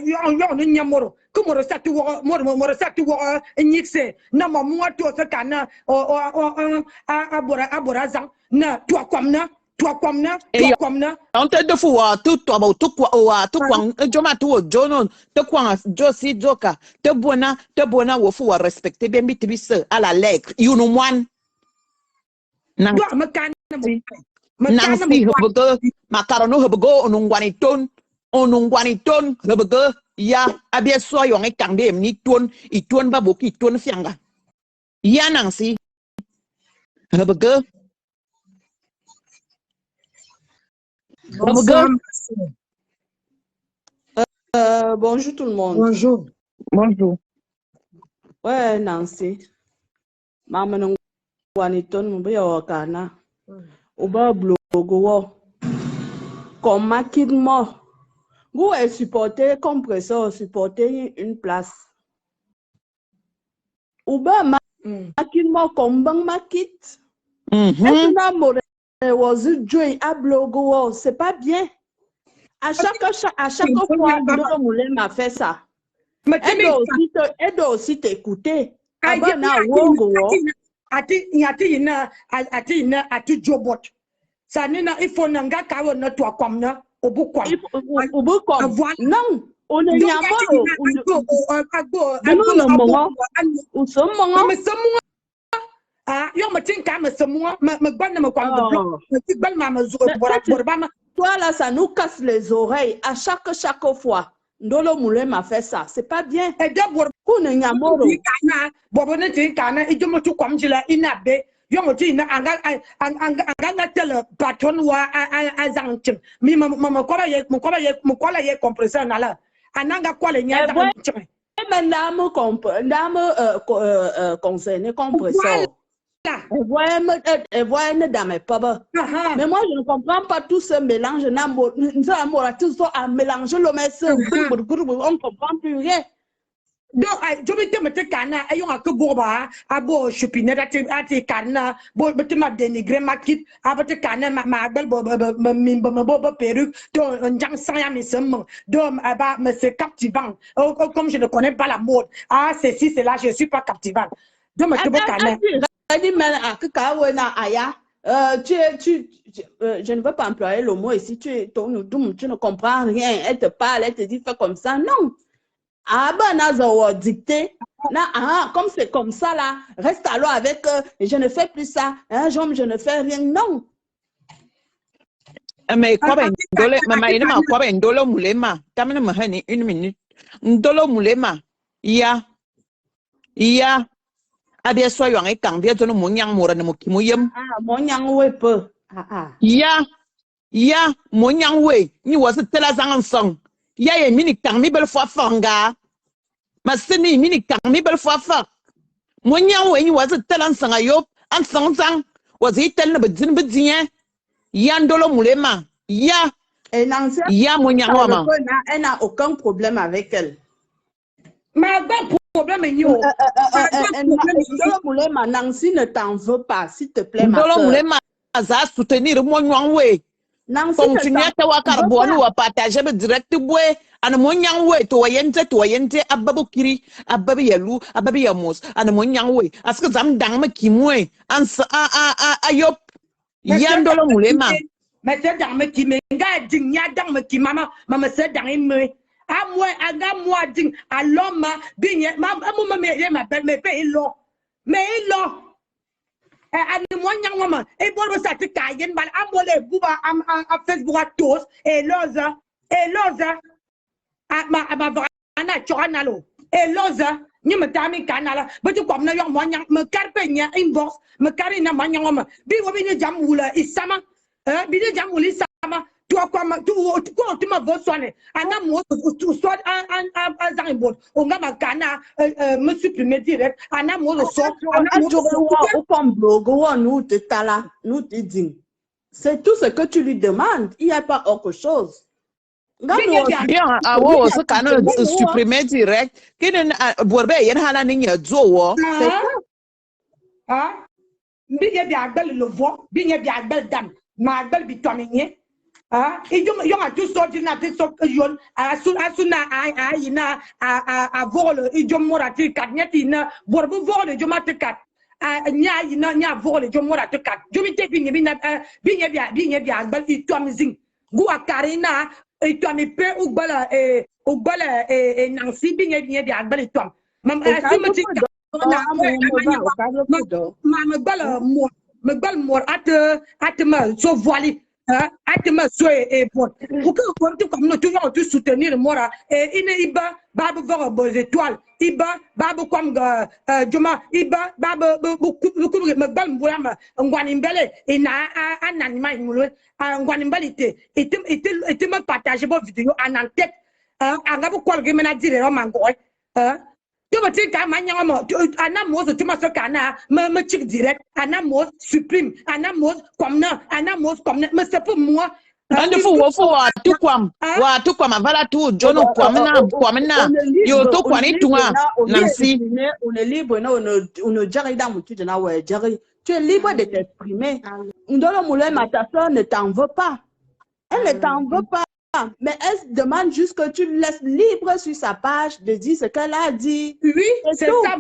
yon nya moro. Que morosa tu nixe. Na moi toi ce cana, aborazan. Na, toi comme na. Toi comme na, toi comme na. On te de fou tout toi tout quoi tout quoi joma tout jono te quoi josi joka te bona wo fou respecter bien bitibis à la lettre you no one Nancy hebego makarono hebego onungwaniton hebego ya abia so yo ngekande ni ton ba boki ton fianga ya Nancy hebego. Bonsoir. Bonjour tout le monde. Bonjour. Bonjour. Ouais, Nancy. Maman non waniton mbe wakana. Oba blogo. Comme maquidement. Vous est supporter compresseur, supporter une place. Oba maquidement comme bang maquit. Was joy à blogo, c'est pas bien. À chaque fois, Ndolo Moulema m'a fait ça. Elle doit aussi t'écouter. Ati jobot. Ça nina il faut nanga kawo na toi comme na obukwam. Non, on est yamoro. Yo me tin ka me semua me ban me kwam de bloc me ban ma zo borba. Toi là ça nous casse les oreilles à chaque fois. Ndolo Moulema m'a fait ça, c'est pas bien. Et d'abord on est yamoro. Bobo ne tin kana e jomo tu kwam jila inabe. Yo mo tin anga tel patron wa azantim. Mi me kola ye compresseur na la. Ananga kwa le nya zantim. Madame concerné compresseur. Elle voit dans mes papa. Mais moi, je ne comprends pas tout ce mélange. Nous avons tout à mélanger le messie. On ne comprend plus rien. Donc, je vais te mettre cana, ayons un peu boba, à beau chupiner, à tes cana, beau, tu m'as dénigré ma kit, à votre cana, ma belle boba perruque, dont un jang sans yam seulement, dont mais c'est captivant. Comme je ne connais pas la mode. Ah, c'est si, c'est là, je ne suis pas captivant. Donc, je ne veux pas employer le mot ici, tu ne comprends rien, elle te parle, elle te dit fais comme ça, non. Ah ben, dicté, comme c'est comme ça là, reste alors avec je ne fais plus ça, je ne fais rien, non. Mais quoi ben Ndolo Moulema, tamina mahani une minute. Ndolo Moulema, ya abia so yo ngai kang bia jono monyang mora ne mokimuyem. Monyang we pe. Ya monyang we ni was tela zangan song. Ya ye mini kang mi bel fwa fanga. Ma seni mini kang mi bel fwa fa. Monya we was a telan sangayop and sang was it tell but didn't Yandolo Mulema. Ya. Et Nancy, Ya Monya. elle n'a aucun problème avec elle. Mais bon problème est yo. Nancy ne t'en veut pas, s'il te plaît, ma Dolo soeur. Mulema a soutenir Monya. Nancy Fonctionnaire ne t'en veut wakarbonu pas. wa partager direct way and Monya way to yente ababu kiri ababi yalu ababi yamos and Monya way. Ask them dang kimwe and ayop Yandolo Mulema. Mais c'est dans me qui me gars digna dans me qui maman c'est dans me à moi ding à l'homme bien maman me belle me paye l'eau mais l'eau et moi nyangoma et bon ça te cayen bal à moi les bouba à Facebook à tous et loza à ma ana choranalo et loza ni me tami kanala ba tu comme na yo moi nyang me carpe nya inbox me carina manyangoma bi wo bi ni jam wula isama bide jamuli sama toi quoi tu m'as besoin ana mo soit un zambon on va kana me supprimer direct ana mo le sort au comme blog nous te tala nous te dit c'est tout ce que tu lui demandes, il n'y a pas autre chose. Bien, awo se kana supprimer direct kinen borbe yen hala ni nya zo biye bi agbel le vo biye bi agbel dam ma agbel bi tomenye yo ma tout sorti na te so yon asuna ayina a vol idjom morati kadnyati na borbu vol de jomate kat nya yina nya vol de jomorati kat jomite biye bi agbel i tomzing gu akarina i tomi pe ugbala Nancy biye bi agbel i tom mam asumati me bal mor at ma so voili at ma so e bon pour que comme nous toujours tout soutenir mora et ine iba babu voir beaux étoiles iba babu comme joma iba babu me bal mbola ngwani mbele ina ananima imulo ngwani mbalite et me partager vos vidéos en tête angabu kwalge mena dire o mangoy tu me dis que anamos tu m'as fait cana me chic direct anamos supprime anamos comme mais c'est pour moi ande fu wo fu wa tukwam avala tu jono kwamna yo to kwani tunga Nancy on est libre on ne dirait dans mon de na ouais tu es libre de t'exprimer Ndolo Mulema ta soeur ne t'en veut pas elle ne t'en veut pas. Mais elle demande juste que tu laisses libre sur sa page de dire ce qu'elle a dit. Oui, c'est ça.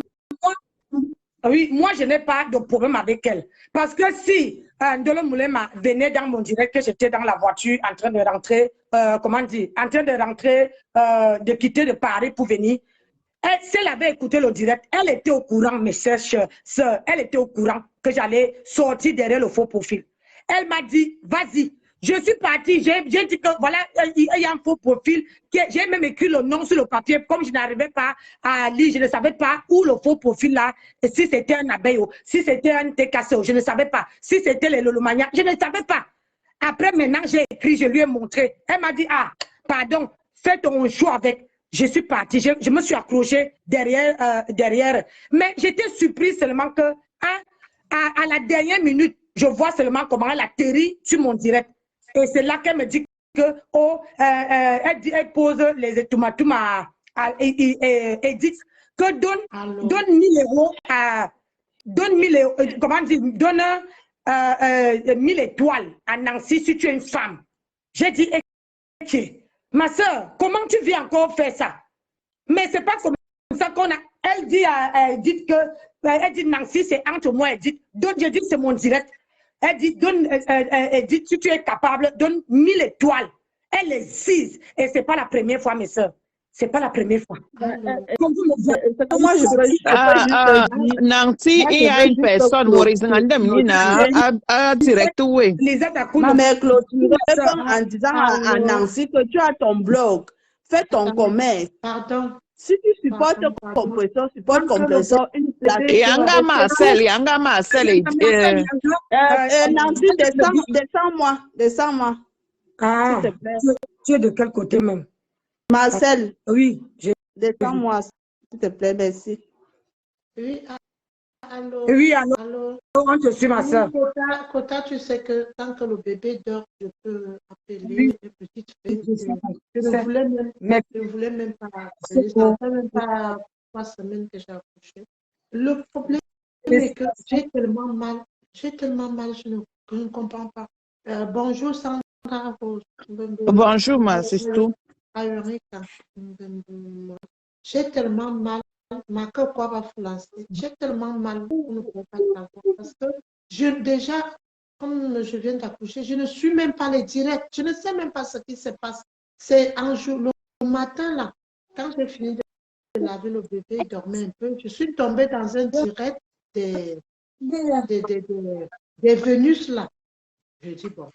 Oui, moi, je n'ai pas de problème avec elle. Parce que si Ndolo Mulema venait dans mon direct, que j'étais dans la voiture en train de rentrer, de quitter de Paris pour venir, si elle avait écouté le direct, elle était au courant, mes sœurs, elle était au courant que j'allais sortir derrière le faux profil. Elle m'a dit, vas-y. Je suis partie, j'ai dit que voilà, il y a un faux profil, j'ai même écrit le nom sur le papier, comme je n'arrivais pas à lire, je ne savais pas où le faux profil là, si c'était un abeille, si c'était un TKC, je ne savais pas, si c'était les Lolomania, je ne savais pas. Après, maintenant, j'ai écrit, je lui ai montré. Elle m'a dit, ah, pardon, fais ton choix avec. Je suis partie, je me suis accrochée derrière. Mais j'étais surprise seulement que, à la dernière minute, je vois seulement comment elle atterrit sur mon direct. Et c'est là qu'elle me dit que, elle pose les ultimatums à Edith, que donne 1000 euros donne 1000 euros, comment dire, donne 1000 étoiles à Nancy si tu es une femme. J'ai dit, ok, ma soeur, comment tu viens encore faire ça? Mais c'est pas comme ça qu'on a, elle dit à Edith que, elle dit Nancy, c'est entre moi et Edith, donc j'ai dit c'est mon direct. Elle dit, elle dit, si tu es capable, donne 1000 étoiles. Elle les cise. Et ce n'est pas la première fois, mes soeurs. Ce n'est pas la première fois. Moi, je veux juste Nancy, il y a une personne, Maurice Nandemina, a direct way. Ma mère Clotilde en disant à Nancy que tu as ton blog, fais ton commerce. Pardon. Si tu supportes compresseur, une plateforme. Yanga Marcel. Nancy, descends-moi. Ah, s'il te plaît. Tu es de quel côté même? Marcel. Oui. Descends-moi, s'il te plaît, merci. Oui, allô, Oui, allô, allô. je suis ma Oui, soeur. Kota, tu sais que tant que le bébé dort, je peux appeler Oui, une petite fille. je sais. Je ne voulais même, Mais je voulais même pas c'est appeler. Ça pour... fait même pas 3 semaines que j'ai accouché. Le problème c'est- est que j'ai tellement mal, je ne comprends pas. Bonjour Sandra Rose. Bonjour, ma sister. J'ai tellement mal, ma cœur quoi va lancer. J'ai tellement mal, vous ne pouvez pas savoir. Parce que déjà, comme je viens d'accoucher, je ne suis même pas les directs. Je ne sais même pas ce qui se passe. C'est un jour, le matin là, quand j'ai fini de laver le bébé, il dormait un peu. Je suis tombée dans un direct des Vénus là. Je dis bon,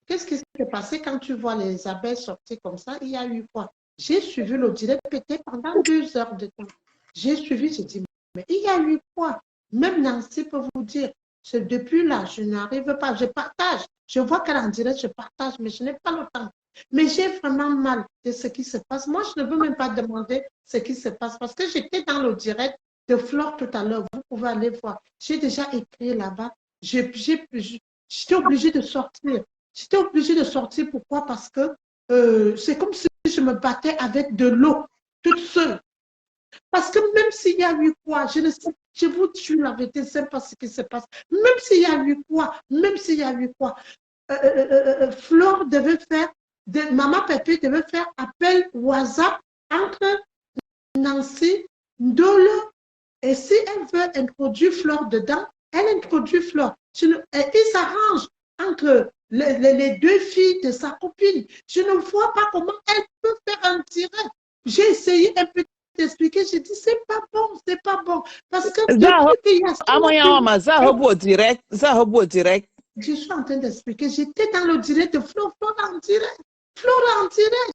qu'est-ce qui s'est passé quand tu vois les abeilles sortir comme ça? Il y a eu quoi? J'ai suivi le direct pété pendant 2 heures de temps. J'ai suivi, j'ai dit, mais il y a eu quoi? Même Nancy peut vous dire, depuis là, je n'arrive pas, je partage. Je vois qu'elle en direct, je partage, mais je n'ai pas le temps. Mais j'ai vraiment mal de ce qui se passe. Moi, je ne veux même pas demander ce qui se passe parce que j'étais dans le direct de Flore tout à l'heure. Vous pouvez aller voir. J'ai déjà écrit là-bas. J'étais obligée de sortir. J'étais obligée de sortir. Pourquoi? Parce que c'est comme si je me battais avec de l'eau, toute seule. Parce que même s'il y a eu quoi, je ne sais, je vous dis la vérité, je ne sais pas ce qui se passe. Même s'il y a eu quoi, Flore devait faire, Maman Pépé devait faire appel WhatsApp entre Nancy, Ndolo, et si elle veut introduire Flore dedans, elle introduit Flore. Il s'arrange entre les deux filles de sa copine. Je ne vois pas comment elle peut faire un direct. J'ai essayé un peu d'expliquer, j'ai dit c'est pas bon, c'est pas bon. Parce que depuis qu'il y a direct. Je suis en train d'expliquer, j'étais dans le direct de Flore en direct. Flore en direct.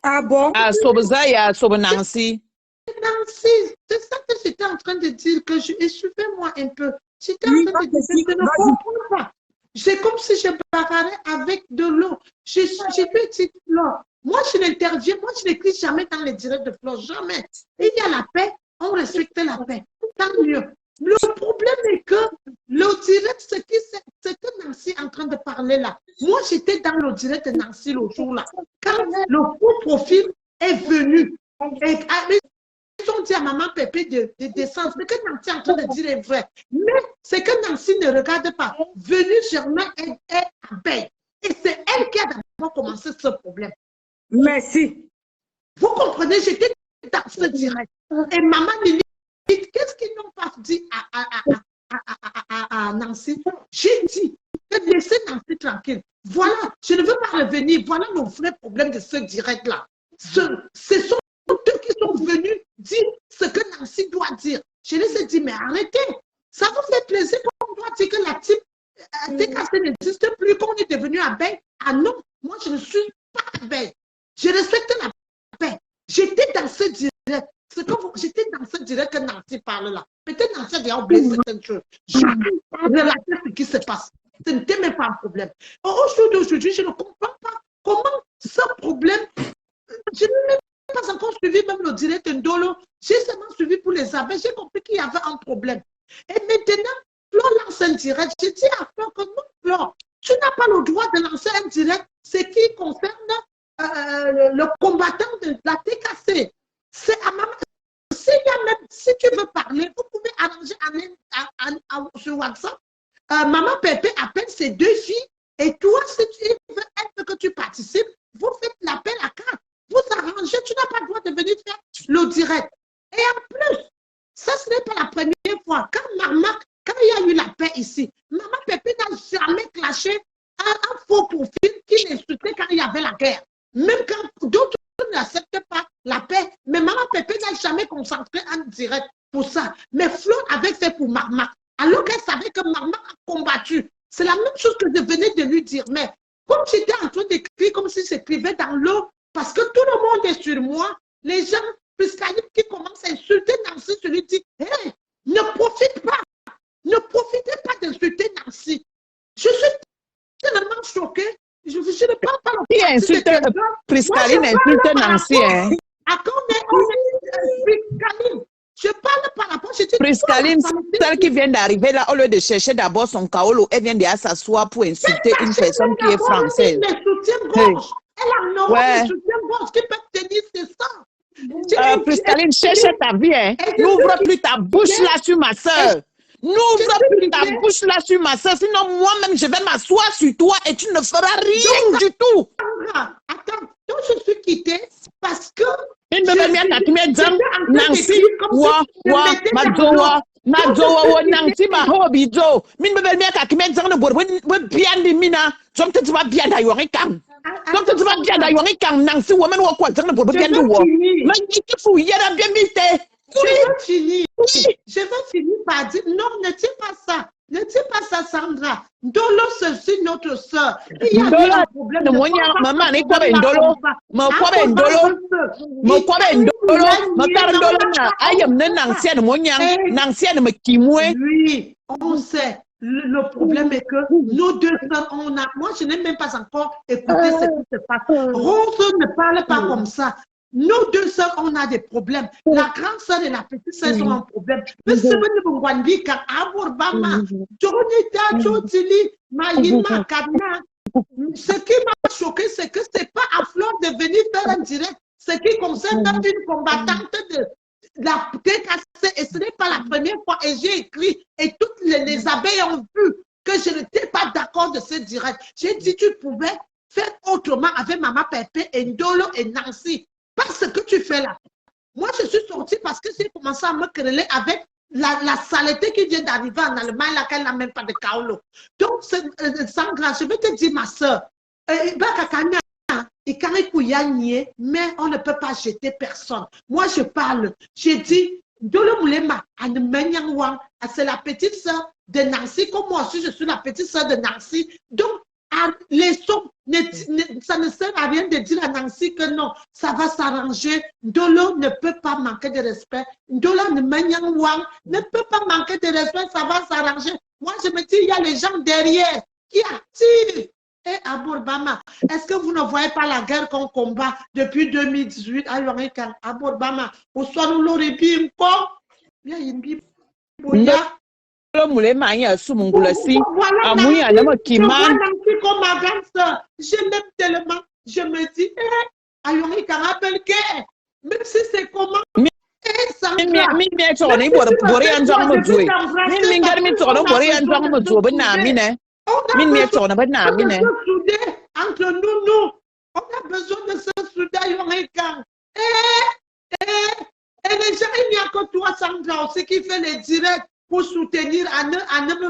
Ah bon? Ah, Sobzaya, Nancy. Nancy, c'est ça que j'étais en train de dire, et suivez-moi un peu. J'étais en train de dire, je ne comprends pas. C'est comme si je bagarrais avec de l'eau. J'ai lui dit, Flore, moi je n'interviens, moi je n'écris jamais dans les directs de Flore, jamais. Il y a la paix, on respecte la paix. Tant mieux. Le problème est que le direct, ce que Nancy est en train de parler là, moi j'étais dans le direct de Nancy le jour là. Quand le faux profil est venu, et ils ont dit à Maman Pépé de descendre. Ce que Nancy est en train de dire est vrai. Mais ce que Nancy ne regarde pas, Venus Germain est abeille. Et c'est elle qui a d'abord commencé ce problème. Merci. Vous comprenez, j'étais dans ce direct. Et Maman Lily, qu'est-ce qu'ils n'ont pas dit à Nancy? J'ai dit, laissez Nancy tranquille. Voilà, je ne veux pas revenir. Voilà le vrai problème de ce direct-là. Ce sont eux qui sont venus dire ce que Nancy doit dire. Je les ai dit, mais arrêtez. Ça vous fait plaisir qu'on doit dire que la type TKC n'existe plus, qu'on est devenu abeille. Ah non, moi je ne suis pas abeille. Je respecte la paix. J'étais dans ce direct. J'étais dans ce direct que Nancy parle là. Peut-être Nancy a déjà oublié certaines choses. Je relatais ce qui se passe. Ce n'était même pas un problème. Aujourd'hui, je ne comprends pas comment ce problème. Je n'ai même pas encore suivi même le direct Ndolo. J'ai seulement suivi pour les abeilles. J'ai compris qu'il y avait un problème. Et maintenant, Flore lance un direct. J'ai dit à Flore que non, Flore, tu n'as pas le droit de lancer un direct, ce qui concerne le combattant de la TKC. C'est à maman. Si tu veux parler, vous pouvez arranger sur WhatsApp. Maman Pépé appelle ses deux filles et toi, si elle veut que tu participes, vous faites l'appel à carte. Vous arrangez, tu n'as pas le droit de venir faire le direct. Et en plus, ça, ce n'est pas la première fois. Quand il y a eu la paix ici, Maman Pépé n'a jamais clashé un faux profil qui l'insultait quand il y avait la guerre. Même quand d'autres n'acceptent pas la paix, mais Maman Pépé n'a jamais concentré en direct pour ça. Mais Flore avait fait pour Marmac, alors qu'elle savait que Marmac a combattu. C'est la même chose que je venais de lui dire. Mais comme j'étais en train d'écrire, comme si j'écrivais dans l'eau, parce que tout le monde est sur moi, les gens qui commencent à insulter Nancy, je lui dis, hey, ne profitez pas d'insulter Nancy. Je suis tellement choquée. Je ne parle pas Qui insulte Priscaline, insulte Nancy. Je parle par rapport, je dis, Priscaline, celle qui vient d'arriver là, au lieu de chercher d'abord son kaolo, elle vient de s'asseoir pour insulter une personne qui est française. Les soutiens-gorge. Elle a un Ouais. de soutien-gorge qui peut tenir ses sangs. Priscaline, cherche ta vie. Hein. N'ouvre plus ta bouche là sur ma soeur. N'ouvre plus ta bouche là sur ma soeur. Sinon, moi-même, je vais m'asseoir sur toi et tu ne feras rien du tout. Attends, donc je suis quittée parce que. Une bébé mia kakime jam Nancy wa majowa Nancy ma hobi jo min bébé mia kakime jam no borbo biandi mina jom te tuba bianda yori kam jom te tuba bianda yori kam Nancy woman wo kwa jam no borbo biandi wo ma yiki fu yera bien mite. Je vais finir par dire non, ne dis pas ça. Ne dis pas ça, Sandra. Ndolo, c'est notre soeur. Il y a un problème. Maman, il quoi Ndolo? Ma quoi Ndolo? Ma quoi Ndolo? Ma car Ndolo na ayam ne n'ancienne moyen, n'ancienne me kimoué. Oui, on sait. Le problème est que nous deux sœurs, moi je n'ai même pas encore écouté ce qui se passe. Rose ne parle pas comme ça. Nous deux sœurs, on a des problèmes. La grande sœur et la petite sœur ont un problème. Mais ce qui m'a choqué, c'est que ce n'est pas à Flore de venir faire un direct. Ce qui concerne une combattante de la TKC. Et ce n'est pas la première fois. Et j'ai écrit, et toutes les abeilles ont vu que je n'étais pas d'accord de ce direct. J'ai dit, tu pouvais faire autrement avec Maman Pépé et Ndolo et Nancy. Pas ce que tu fais là. Moi, je suis sortie parce que j'ai commencé à me quereller avec la saleté qui vient d'arriver en Allemagne, laquelle n'a même pas de kaolo. Donc, Sandra, je vais te dire, ma soeur, mais on ne peut pas jeter personne. Moi, je parle. J'ai dit, Dolo Moulema, c'est la petite soeur de Nancy, comme moi aussi, je suis la petite soeur de Nancy. Donc, les sommes, ça ne sert à rien de dire à Nancy que non, ça va s'arranger. Ndolo ne peut pas manquer de respect. Ndolo ne peut pas manquer de respect, ça va s'arranger. Moi, je me dis, il y a les gens derrière qui attirent. Et à Bourbama, est-ce que vous ne voyez pas la guerre qu'on combat depuis 2018 à Yorinka, à Bourbama, au soir où l'on répit encore? Il y a une Bible. Je l'aime tellement. Je me dis, Ayorika, rappelle que même si c'est comment. Entre nous, on a besoin de ce souder, Ayorika. Et les gens, il n'y a que toi, Sandra, aussi qui fait les directs pour soutenir Anne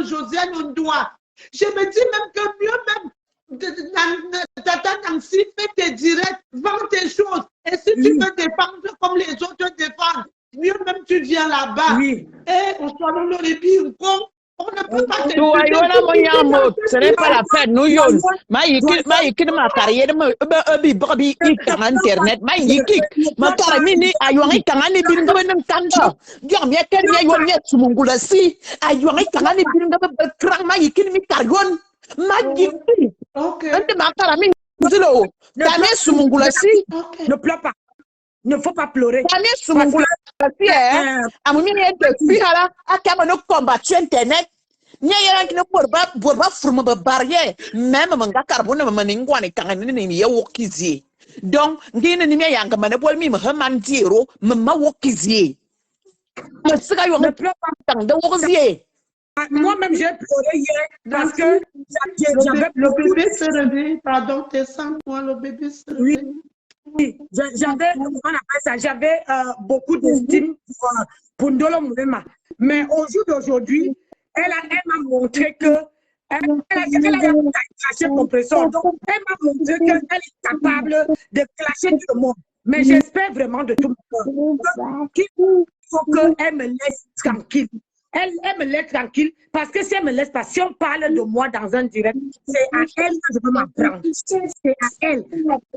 Josiane Ondoa. Je me dis même que mieux même, Tata Nancy fait tes directs, vend tes choses. Et si tu veux défendre comme les autres défendent, mieux même tu viens là-bas. Et on soit dans le répit, on ne peut pas te ce n'est pas la fête, nous yon. Ma carrière, internet, ma caramini, ayori kangani bin gaben kanda. Diam ya ker ya yon ya sumungula si, ayori kangani bin gaben krang ma yikin mi kargon. Ma yiki. Ante ma caramini zelo. Tane sumungula si. Ne pleure pas. Ne faut pas pleurer. Tane sumungula si amumi ya de fihala akama no combattre internet. Nya yara kina borba furma ba barrière même manga carbone maningwa ne kangani ni ya wokizie. Donc ngine ni yanga mane bol mi man zero ma wokizie. Ma sika yo ne pleure pas dans de wokizie. Moi-même, j'ai pleuré hier parce que j'avais le bébé se réveille. Pardon, t'es sans moi, le bébé se réveille. Oui, j'avais beaucoup d'estime pour Ndolo Moulema. Mais au jour d'aujourd'hui, elle m'a montré que elle a craché compresseur. Donc, elle m'a montré qu'elle est capable de clasher tout le monde. Mais j'espère vraiment de tout mon cœur qu'il faut qu'elle me laisse tranquille. Elle me laisse tranquille parce que si elle me laisse pas, si on parle de moi dans un direct, c'est à elle que je veux m'apprendre. C'est à elle.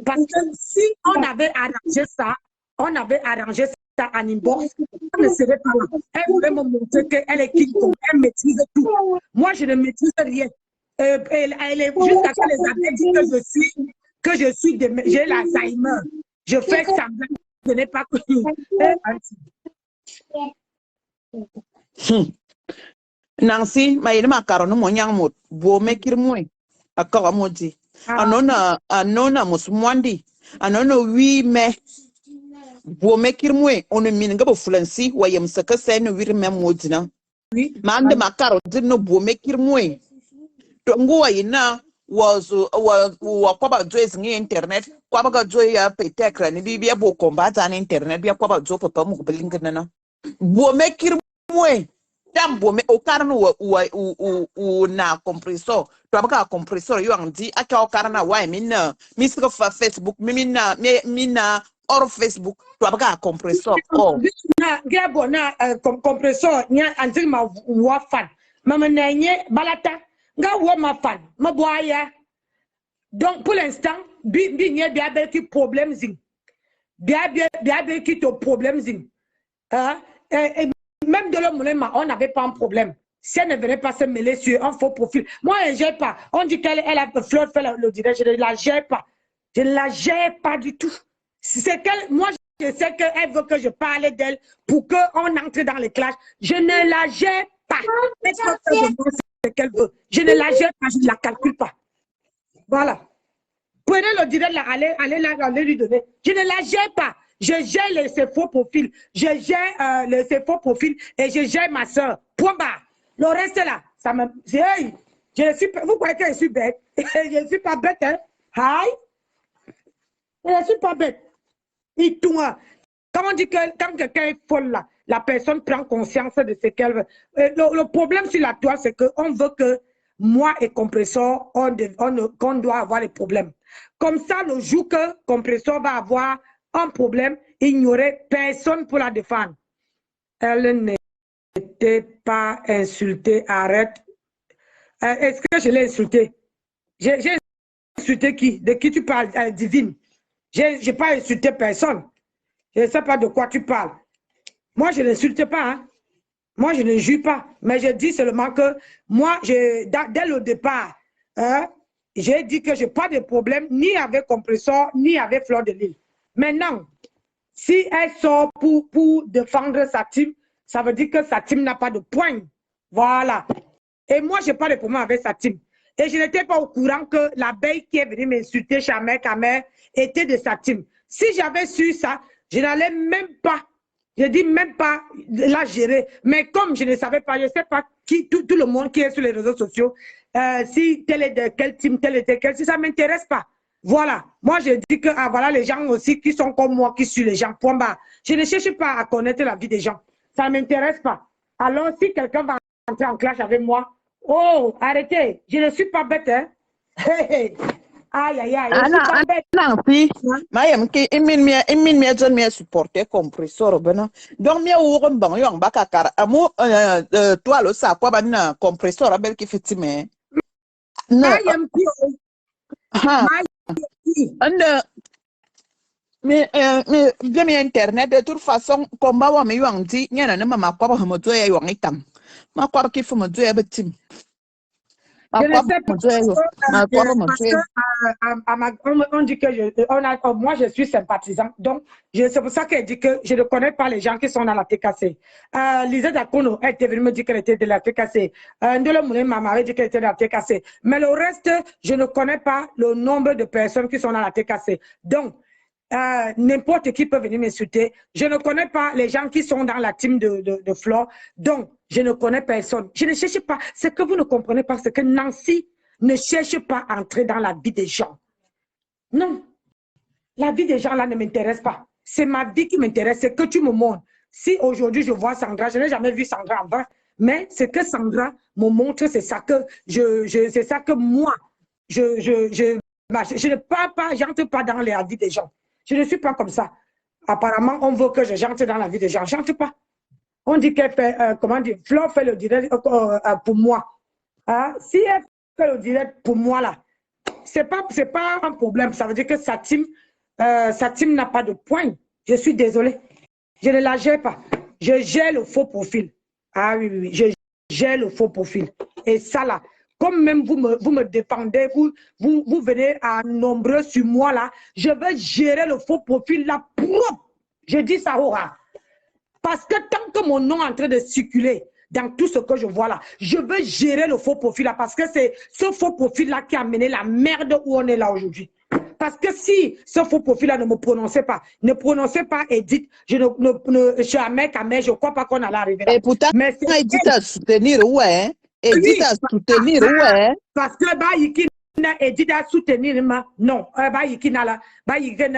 Parce que si on avait arrangé ça en inbox, on ne serait pas là. Elle voulait me montrer qu'elle est qui, elle maîtrise tout. Moi, je ne maîtrise rien. Elle est jusqu'à ce que les amis disent que j'ai l'Alzheimer. Je fais semblant, je n'ai pas connu. Nancy, ma yele makaronu mo nyang mo bo mekir mwe. Akara modi. Anona musmwandi. Anona wi me bo mekir mwe. Onu minga bo fluency wa yem saka sen wir me modina. Oui. Mande makaro dino bo mekir mwe. Nguwa ina wa kwaba joy zingi internet kwaba joy ya petekra ni bibia bo kombata na internet bia kwaba joy papa mu belinga na bo mekir mwe dam bo me o karno na compressor to abaka compressor yo andi aka o karna wa mina misika fa Facebook mina or Facebook to abaka compressor oh na gabo na compressor nya antil ma wa fan mama na nye balata nga wo ma fan ma boya. Donc pour l'instant bi nye bia be ki problème zing bia be ki to problème zing et même de l'homme on n'avait pas un problème si elle ne venait pas se mêler sur un faux profil. Moi je ne gère pas, on dit qu'elle a Fleur fait le direct, je ne la gère pas, je ne la gère pas du tout. C'est qu'elle, moi je sais qu'elle veut que je parle d'elle pour qu'on entre dans les clashs. Je ne la gère pas. Ce qu'elle veut. Je ne la gère pas, je ne la calcule pas. Voilà. Prenez le direct là, allez lui donner. Je ne la gère pas. Je gère ses faux profils. Je gère ses faux profils et je gère ma soeur. Point barre. Le reste là, ça me. Hey, vous croyez que je suis bête? Je ne suis pas bête, hein? Hi. Je ne suis pas bête. Et toi, quand on dit que quand quelqu'un est folle là, la personne prend conscience de ce qu'elle veut. Le problème sur la toile, c'est qu'on veut que moi et Compressor, qu'on doit avoir des problèmes. Comme ça, le jour que Compressor va avoir un problème, il n'y aurait personne pour la défendre. Elle n'était pas insultée, arrête. Est-ce que je l'ai insultée? J'ai insulté qui? De qui tu parles, Divine? Je n'ai pas insulté personne. Je ne sais pas de quoi tu parles. Moi, je n'insulte pas. Hein. Moi, je ne juge pas. Mais je dis seulement que moi, dès le départ, hein, j'ai dit que je n'ai pas de problème ni avec Compressor, ni avec Fleur de Lille. Maintenant, si elle sort pour défendre sa team, ça veut dire que sa team n'a pas de poigne. Voilà. Et moi, je n'ai pas de problème avec sa team. Et je n'étais pas au courant que l'abeille qui est venue m'insulter chez ma mère était de sa team. Si j'avais su ça, je n'allais même pas, je dis même pas la gérer. Mais comme je ne savais pas, je ne sais pas qui, tout le monde qui est sur les réseaux sociaux, si tel est de quel team, tel est de quel, si ça ne m'intéresse pas. Voilà. Moi, je dis que voilà les gens aussi qui sont comme moi, qui suivent les gens. Point barre. Je ne cherche pas à connaître la vie des gens. Ça ne m'intéresse pas. Alors, si quelqu'un va entrer en clash avec moi, oh, arrêtez. Je ne suis pas bête, hein. Hey, hey. Aïe, aïe, aïe. Je ne suis pas bête. Nancy, mayam ki imin mi jon mi supporter compressor bana. Donc mi wo ban yo baka kar amo toi lo sa kwa ban compressor abel ki fetime. Mayam ki. Ha. Ande mais bien internet de toute façon combat wa mi yo ndi nyana na mama kwa ba mo zo ya yo ngitam. Ma kwa ki fu mo zo ya betim. Je ne sais pas. On dit que moi, je suis sympathisant. Donc, c'est pour ça qu'elle dit que je ne connais pas les gens qui sont dans la TKC. Lisa Dakono, elle était venue me dire qu'elle était de la TKC. Ndolo Moulin Mama avait dit qu'elle était de la TKC. Mais le reste, je ne connais pas le nombre de personnes qui sont dans la TKC. Donc, n'importe qui peut venir m'insulter. Je ne connais pas les gens qui sont dans la team de Flore. Donc, je ne connais personne. Je ne cherche pas. Ce que vous ne comprenez pas, c'est que Nancy ne cherche pas à entrer dans la vie des gens. Non. La vie des gens là ne m'intéresse pas. C'est ma vie qui m'intéresse. C'est que tu me montres. Si aujourd'hui je vois Sandra, je n'ai jamais vu Sandra avant, mais ce que Sandra me montre, c'est ça que c'est ça que moi, je ne parle pas, j'entre pas dans la vie des gens. Je ne suis pas comme ça. Apparemment, on veut que j'entre dans la vie des gens. J'entre pas. On dit qu'elle fait, comment dire, Flore fait le direct pour moi. Hein? Si elle fait le direct pour moi, là, c'est pas un problème. Ça veut dire que sa team n'a pas de point. Je suis désolée. Je ne la gère pas. Je gère le faux profil. Ah oui, oui, je gère le faux profil. Et ça, là, comme même vous me défendez, vous venez à nombreux sur moi là, je vais gérer le faux profil là propre. Je dis ça, Aura. Parce que tant que mon nom est en train de circuler dans tout ce que je vois là, je veux gérer le faux profil là parce que c'est ce faux profil là qui a mené la merde où on est là aujourd'hui. Parce que si ce faux profil là ne prononcez pas Edith, jamais Kamel, je ne crois pas qu'on allait arriver là. Et pourtant, mais c'est Edith à soutenir, ouais. Edith oui, à soutenir, ouais. parce que bah, Edith à soutenir, non, bah,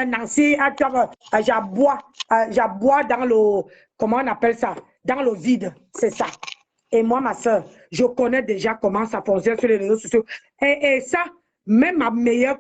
Nancy, j'aboie dans le, comment on appelle ça, dans le vide, c'est ça. Et moi, ma soeur, je connais déjà comment ça fonctionne sur les réseaux sociaux. Et ça, même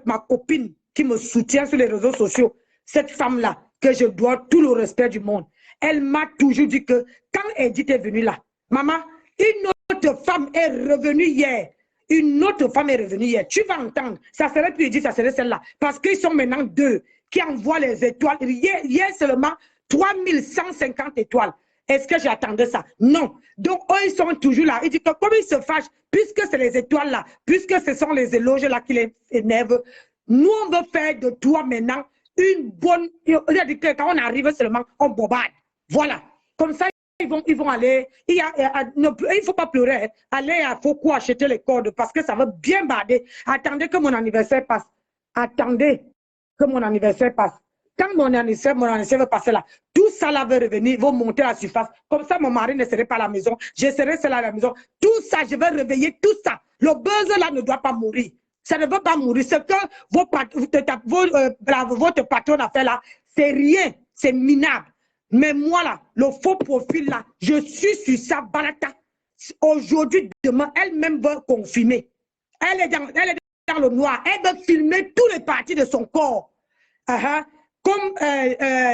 ma copine qui me soutient sur les réseaux sociaux, cette femme-là, que je dois tout le respect du monde, elle m'a toujours dit que quand Edith est venue là, maman, une autre femme est revenue hier. Une autre femme est revenue hier. Tu vas entendre. Ça serait plus Edith, ça serait celle-là. Parce qu'ils sont maintenant deux qui envoient les étoiles. Hier seulement 3150 étoiles. Est-ce que j'attendais ça? Non. Donc, eux, ils sont toujours là. Ils disent que comme ils se fâchent, puisque c'est les étoiles là, puisque ce sont les éloges là qui les énervent, nous, on veut faire de toi maintenant une bonne... Il a dit que quand on arrive seulement, on bobarde. Voilà. Comme ça, ils vont aller... Il ne faut pas pleurer. Aller à Foucault acheter les cordes parce que ça va bien barder. Attendez que mon anniversaire passe. Attendez que mon anniversaire passe. Quand mon anniversaire va passer là, tout ça là va revenir, va monter à la surface. Comme ça, mon mari ne serait pas à la maison. Je serai seule à la maison. Tout ça, je vais réveiller tout ça. Le buzz là ne doit pas mourir. Ça ne va pas mourir. Ce que votre patron a fait là, c'est rien. C'est minable. Mais moi là, le faux profil là, je suis sur sa balata. Aujourd'hui, demain, elle-même va confirmer. Elle est dans le noir. Elle veut filmer tous les parties de son corps. Comme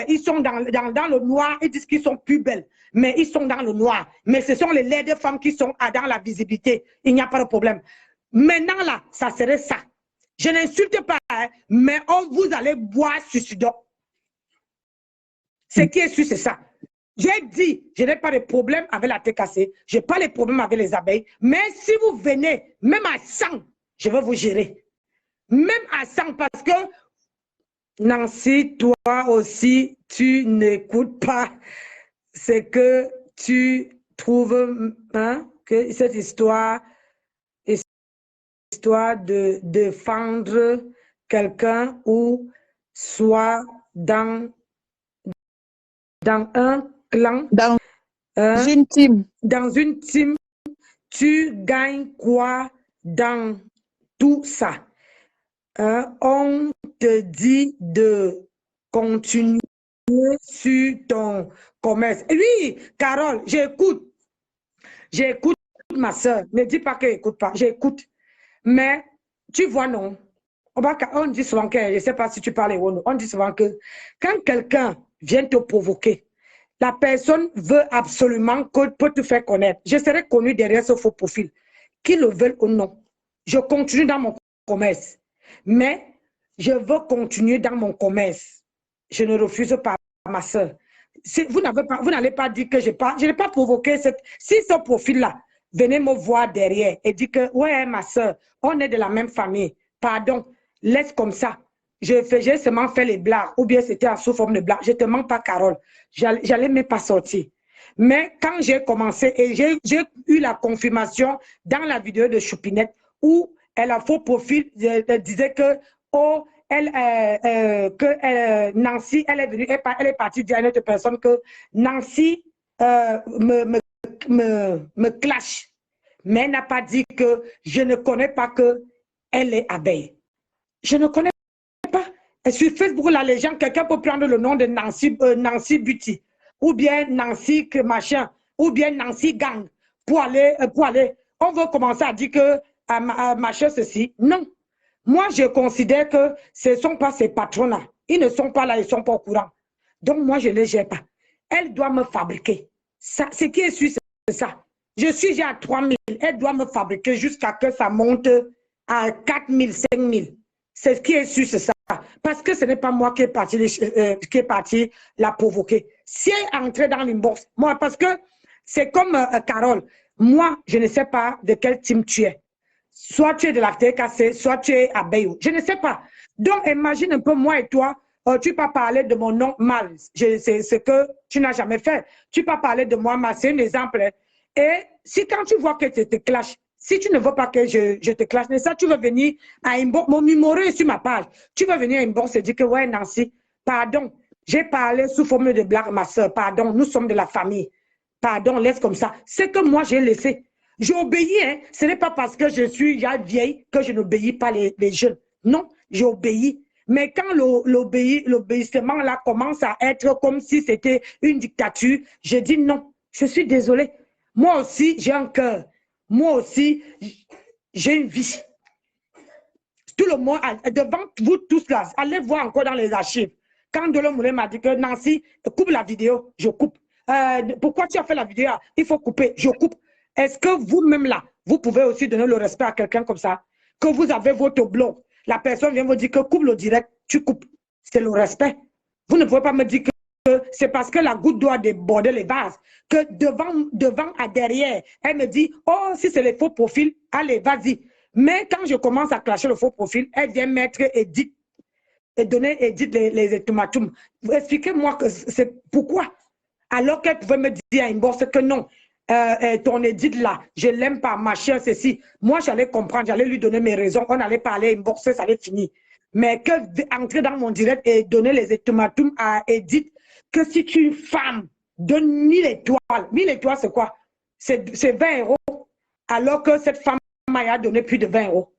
ils sont dans le noir, ils disent qu'ils sont plus belles, mais ils sont dans le noir. Mais ce sont les laides femmes qui sont dans la visibilité. Il n'y a pas de problème. Maintenant, là, ça serait ça. Je n'insulte pas, hein, mais vous allez boire suicido. Ce qui est sûr, c'est ça. J'ai dit, je n'ai pas de problème avec la tête cassée, je n'ai pas de problème avec les abeilles, mais si vous venez, même à 100, je vais vous gérer. Même à 100, parce que Nancy, toi aussi, tu n'écoutes pas ce que tu trouves, hein, que cette histoire de défendre quelqu'un ou soit dans un clan, dans une team. Dans une team, tu gagnes quoi dans tout ça? On te dit de continuer sur ton commerce. Oui, Carole, j'écoute. J'écoute ma soeur. Ne dis pas que j'écoute pas. J'écoute. Mais tu vois, non. On dit souvent que, je ne sais pas si tu parles, on dit souvent que quand quelqu'un vient te provoquer, la personne veut absolument peut te faire connaître. Je serai connu derrière ce faux profil. Qu'ils le veulent ou non. Je continue dans mon commerce. Mais je veux continuer dans mon commerce. Je ne refuse pas ma soeur. Vous n'allez pas dire que je n'ai pas provoqué cette... Si ce profil-là, venez me voir derrière et dit que, ouais, ma soeur, on est de la même famille. Pardon, laisse comme ça. J'ai seulement fait les blagues, ou bien c'était sous forme de blague. Je ne te mens pas, Carole. J'allais même pas sortir. Mais quand j'ai commencé, et j'ai eu la confirmation dans la vidéo de Choupinette, où elle a faux profil, elle disait que, oh, Nancy, elle est venue, elle est partie dire à une autre personne que Nancy me clash. Mais elle n'a pas dit que je ne connais pas qu'elle est abeille. Je ne connais pas. Et sur Facebook, là, les gens, quelqu'un peut prendre le nom de Nancy Buty, ou bien Nancy machin, ou bien Nancy Gang, pour aller. On veut commencer à dire que machin ceci. Non. Moi, je considère que ce ne sont pas ces patrons-là. Ils ne sont pas là, ils ne sont pas au courant. Donc, moi, je ne les gère pas. Elle doit me fabriquer. Ça, ce qui est sûr, c'est ça. Je suis déjà à 3000. Elle doit me fabriquer jusqu'à ce que ça monte à 4000, 5000. C'est ce qui est sûr, c'est ça. Parce que ce n'est pas moi qui est parti la provoquer. Si elle est entrée dans l'inbox, moi, parce que c'est comme Carole, moi, je ne sais pas de quel team tu es. Soit tu es de la TKC, soit tu es abeille. Je ne sais pas. Donc, imagine un peu moi et toi, tu peux parler de mon nom mal. C'est ce que tu n'as jamais fait. Tu peux parler de moi mal. C'est un exemple. Hein. Et si quand tu vois que tu te clashes, si tu ne veux pas que je te clash, mais ça, tu veux venir à inbox, mon numéro est sur ma page. Tu veux venir à inbox et dire que, ouais, Nancy, pardon, j'ai parlé sous forme de blague, ma soeur, pardon, nous sommes de la famille. Pardon, laisse comme ça. C'est que moi, j'ai laissé. J'ai obéi, hein. Ce n'est pas parce que je suis vieille que je n'obéis pas les jeunes. Non, j'ai obéi. Mais quand l'obéissement là commence à être comme si c'était une dictature, je dis non, je suis désolée. Moi aussi, j'ai un cœur. Moi aussi, j'ai une vie. Tout le monde, devant vous tous là, allez voir encore dans les archives. Quand Dolo Moulin m'a dit que Nancy, coupe la vidéo, je coupe. Pourquoi tu as fait la vidéo? Il faut couper, je coupe. Est-ce que vous-même là, vous pouvez aussi donner le respect à quelqu'un comme ça? Que vous avez votre blog, la personne vient vous dire que coupe le direct, tu coupes. C'est le respect. Vous ne pouvez pas me dire que c'est parce que la goutte doit déborder les vases, que devant à derrière, elle me dit, oh, si c'est les faux profils, allez, vas-y. Mais quand je commence à clasher le faux profil, elle vient mettre Edith et donner Edith les ultimatums. Expliquez-moi que c'est pourquoi. Alors qu'elle pouvait me dire à inbox que non, ton Edith là, je l'aime pas, ma chère, ceci. Moi, j'allais comprendre, j'allais lui donner mes raisons, on allait parler inbox, ça allait finir. Mais que entrer dans mon direct et donner les ultimatums à Edith, que si tu es une femme, donne 1000 étoiles. 1000 étoiles, c'est quoi? C'est 20 euros. Alors que cette femme m'a donné plus de 20 euros.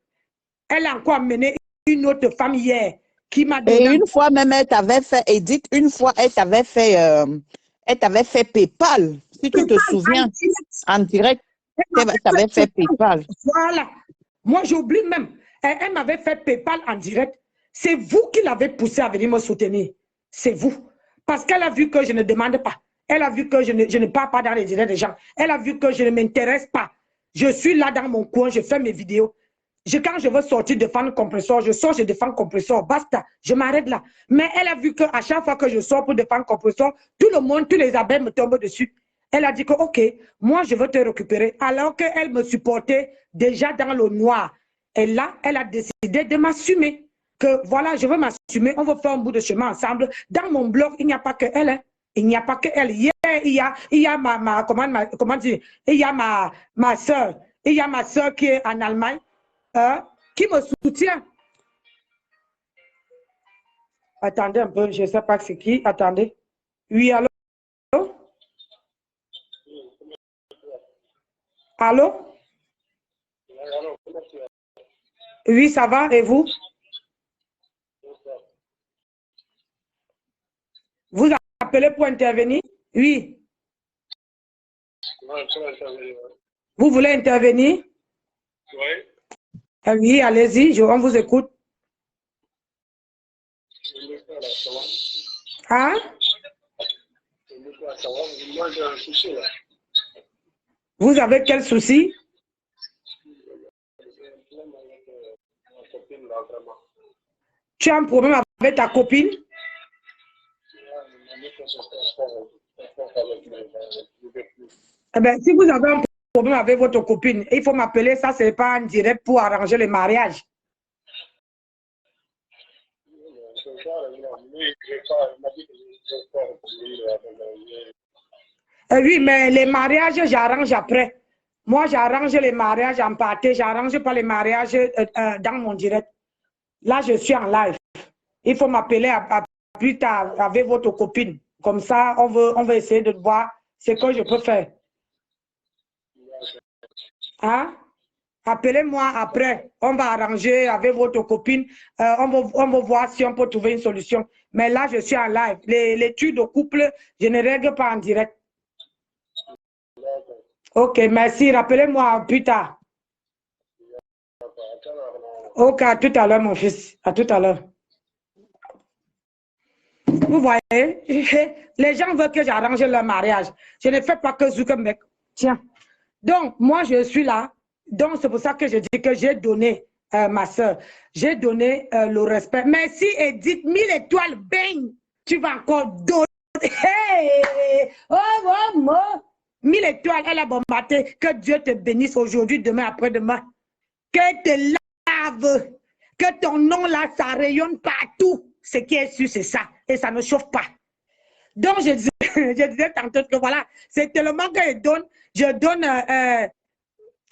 Elle a encore amené une autre femme hier qui m'a donné... Et une fois même, elle t'avait fait, Edith, une fois, elle t'avait fait PayPal, si tu te souviens, en direct. Elle t'avait fait PayPal. Voilà. Moi, j'oublie même. Elle m'avait fait PayPal en direct. C'est vous qui l'avez poussé à venir me soutenir. C'est vous. Parce qu'elle a vu que je ne demande pas. Elle a vu que je ne parle pas dans les directs des gens. Elle a vu que je ne m'intéresse pas. Je suis là dans mon coin, je fais mes vidéos. Quand je veux sortir défendre compresseur, je sors, je défends compresseur. Basta, je m'arrête là. Mais elle a vu qu'à chaque fois que je sors pour défendre compresseur, tout le monde, tous les abeilles me tombent dessus. Elle a dit que, OK, moi, je veux te récupérer. Alors qu'elle me supportait déjà dans le noir. Et là, elle a décidé de m'assumer. Que voilà, je veux m'assumer, on va faire un bout de chemin ensemble. Dans mon blog, il n'y a pas que elle. Hein. Il n'y a pas que elle. Hier, il y a comment dire, il y a ma soeur. Il y a ma soeur qui est en Allemagne, qui me soutient. Attendez un peu, je ne sais pas c'est qui. Attendez. Oui, allô? Allô? Oui, ça va, et vous? Vous appelez pour intervenir? Oui. Vous voulez intervenir? Oui. Oui, allez-y, on vous écoute. Hein? Vous avez quel souci? Tu as un problème avec ta copine? Eh bien, si vous avez un problème avec votre copine, il faut m'appeler, ça c'est pas en direct pour arranger le mariage. Oui, mais les mariages, j'arrange après. Moi, j'arrange les mariages en partie, j'arrange pas les mariages dans mon direct. Là, je suis en live. Il faut m'appeler à plus tard avec votre copine. Comme ça, on va essayer de voir ce que je peux faire. Hein? Appelez-moi après. On va arranger avec votre copine. On va voir si on peut trouver une solution. Mais là, je suis en live. Les trucs de couple, je ne règle pas en direct. Ok, merci. Rappelez-moi plus tard. Ok, à tout à l'heure, mon fils. À tout à l'heure. Vous voyez, les gens veulent que j'arrange leur mariage. Je ne fais pas que Zuckerberg. Tiens. Donc, moi, je suis là. Donc, c'est pour ça que je dis que j'ai donné ma soeur. J'ai donné le respect. Merci, Edith. 1000 étoiles, bang! Tu vas encore donner. Hey! Oh, moi. 1000 étoiles, elle a bombardé. Que Dieu te bénisse aujourd'hui, demain, après-demain. Que te lave. Que ton nom là, ça rayonne partout. ce qui est sûr, c'est ça. Et ça ne chauffe pas. Donc, je disais, je disais tantôt que voilà, c'est tellement que je donne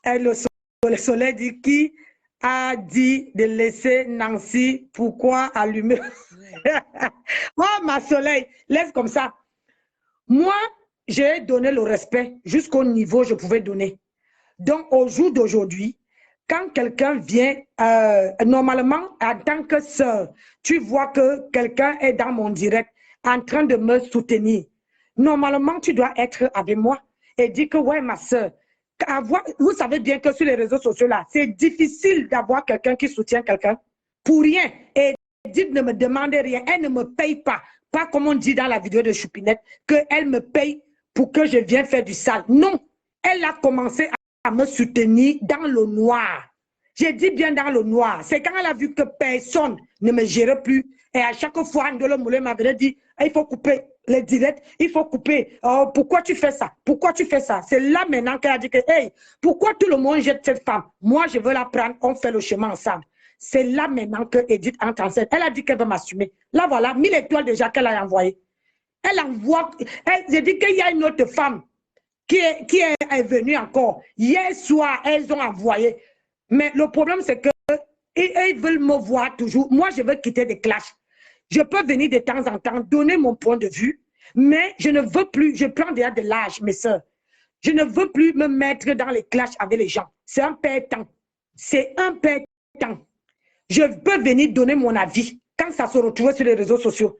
le soleil dit qui a dit de laisser Nancy, pourquoi allumer? Oh, ma soleil, laisse comme ça. Moi, j'ai donné le respect jusqu'au niveau où je pouvais donner. Donc, au jour d'aujourd'hui, quand quelqu'un vient, normalement, en tant que sœur, tu vois que quelqu'un est dans mon direct en train de me soutenir. Normalement, tu dois être avec moi et dire que, ouais, ma sœur, vous savez bien que sur les réseaux sociaux, là, c'est difficile d'avoir quelqu'un qui soutient quelqu'un pour rien. Et dites, ne me demandez rien. Elle ne me paye pas. Pas comme on dit dans la vidéo de Choupinette, qu'elle me paye pour que je vienne faire du sale. Non, elle a commencé à me soutenir dans le noir. J'ai dit bien dans le noir. C'est quand elle a vu que personne ne me gérait plus. Et à chaque fois, Ndolo Moulé m'avait dit, il faut couper les directs, il faut couper. Oh, pourquoi tu fais ça? Pourquoi tu fais ça? C'est là maintenant qu'elle a dit que, hey, pourquoi tout le monde jette cette femme? Moi, je veux la prendre, on fait le chemin ensemble. C'est là maintenant que Edith entre en scène. Elle a dit qu'elle va m'assumer. Là, voilà, 1000 étoiles déjà qu'elle a envoyées. Elle envoie, j'ai dit qu'il y a une autre femme qui est venue encore. Hier soir, elles ont envoyé. Mais le problème, c'est que ils veulent me voir toujours. Moi, je veux quitter des clashs. Je peux venir de temps en temps, donner mon point de vue, mais je ne veux plus, je prends déjà de l'âge, mes soeurs. Je ne veux plus me mettre dans les clashs avec les gens. C'est un père-temps. C'est un père-temps. Je peux venir donner mon avis quand ça se retrouve sur les réseaux sociaux.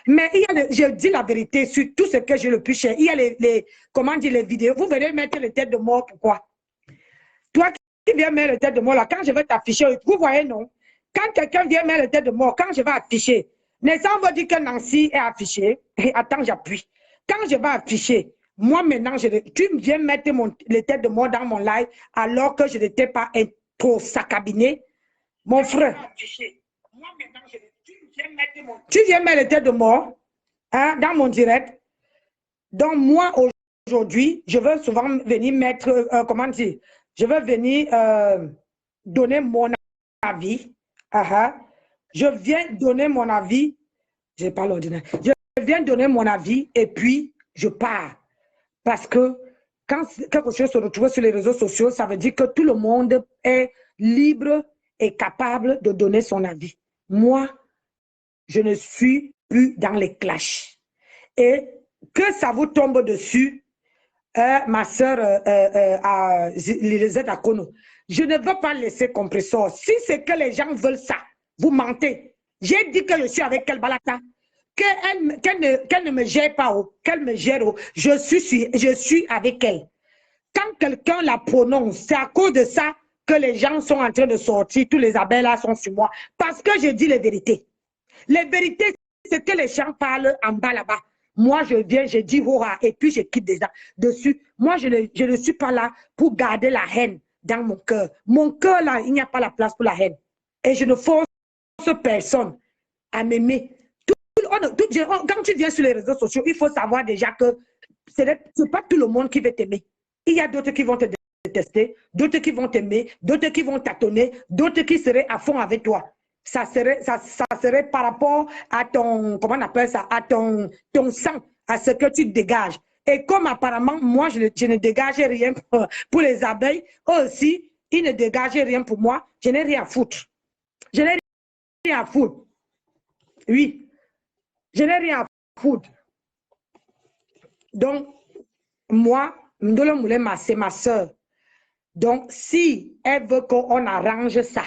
Mais il y a je dis la vérité sur tout ce que j'ai le plus cher. Il y a comment dire, les vidéos. Vous venez mettre les têtes de mort, pourquoi? Toi qui viens mettre les têtes de mort, là, quand je vais t'afficher, vous voyez, non? Quand quelqu'un vient mettre les têtes de mort, quand je vais afficher, Nessa, on va dire que Nancy est affichée. Attends, j'appuie. Quand je vais afficher, moi maintenant, tu viens mettre les têtes de mort dans mon live alors que je n'étais pas trop sa cabinet. Mon frère, moi maintenant, tu viens mettre les têtes de mort hein, dans mon direct. Donc, moi, aujourd'hui, je veux souvent venir mettre, comment dire, je veux venir donner mon avis. Je viens donner mon avis. Je n'ai pas l'ordinateur. Je viens donner mon avis et puis je pars. Parce que quand quelque chose se retrouve sur les réseaux sociaux, ça veut dire que tout le monde est libre et capable de donner son avis. Moi, je ne suis plus dans les clashs. Et que ça vous tombe dessus, ma soeur Lisette Akono, je ne veux pas laisser compressor. Si c'est que les gens veulent ça, vous mentez. J'ai dit que je suis avec elle Balata, qu'elle ne me gère pas, qu'elle me gère. Je suis avec elle. Quand quelqu'un la prononce, c'est à cause de ça que les gens sont en train de sortir, tous les abeilles là sont sur moi. Parce que je dis les vérités. Les vérités, c'est que les gens parlent en bas là-bas. Moi, je viens, je dis hurrah, et puis je quitte déjà dessus. Moi, je ne suis pas là pour garder la haine dans mon cœur. Mon cœur, là, il n'y a pas la place pour la haine. Et je ne force personne à m'aimer. Quand tu viens sur les réseaux sociaux, il faut savoir déjà que ce n'est pas tout le monde qui veut t'aimer. Il y a d'autres qui vont te détester, d'autres qui vont t'aimer, d'autres qui vont t'atonner, d'autres qui seraient à fond avec toi. Ça serait par rapport à ton, comment on appelle ça, à ton sang, à ce que tu dégages. Et comme apparemment, moi, je ne dégageais rien pour les abeilles, eux aussi, ils ne dégageaient rien pour moi, je n'ai rien à foutre. Je n'ai rien à foutre. Oui, je n'ai rien à foutre. Donc, moi, Ndolo Moulema, c'est ma soeur. Donc, si elle veut qu'on arrange ça,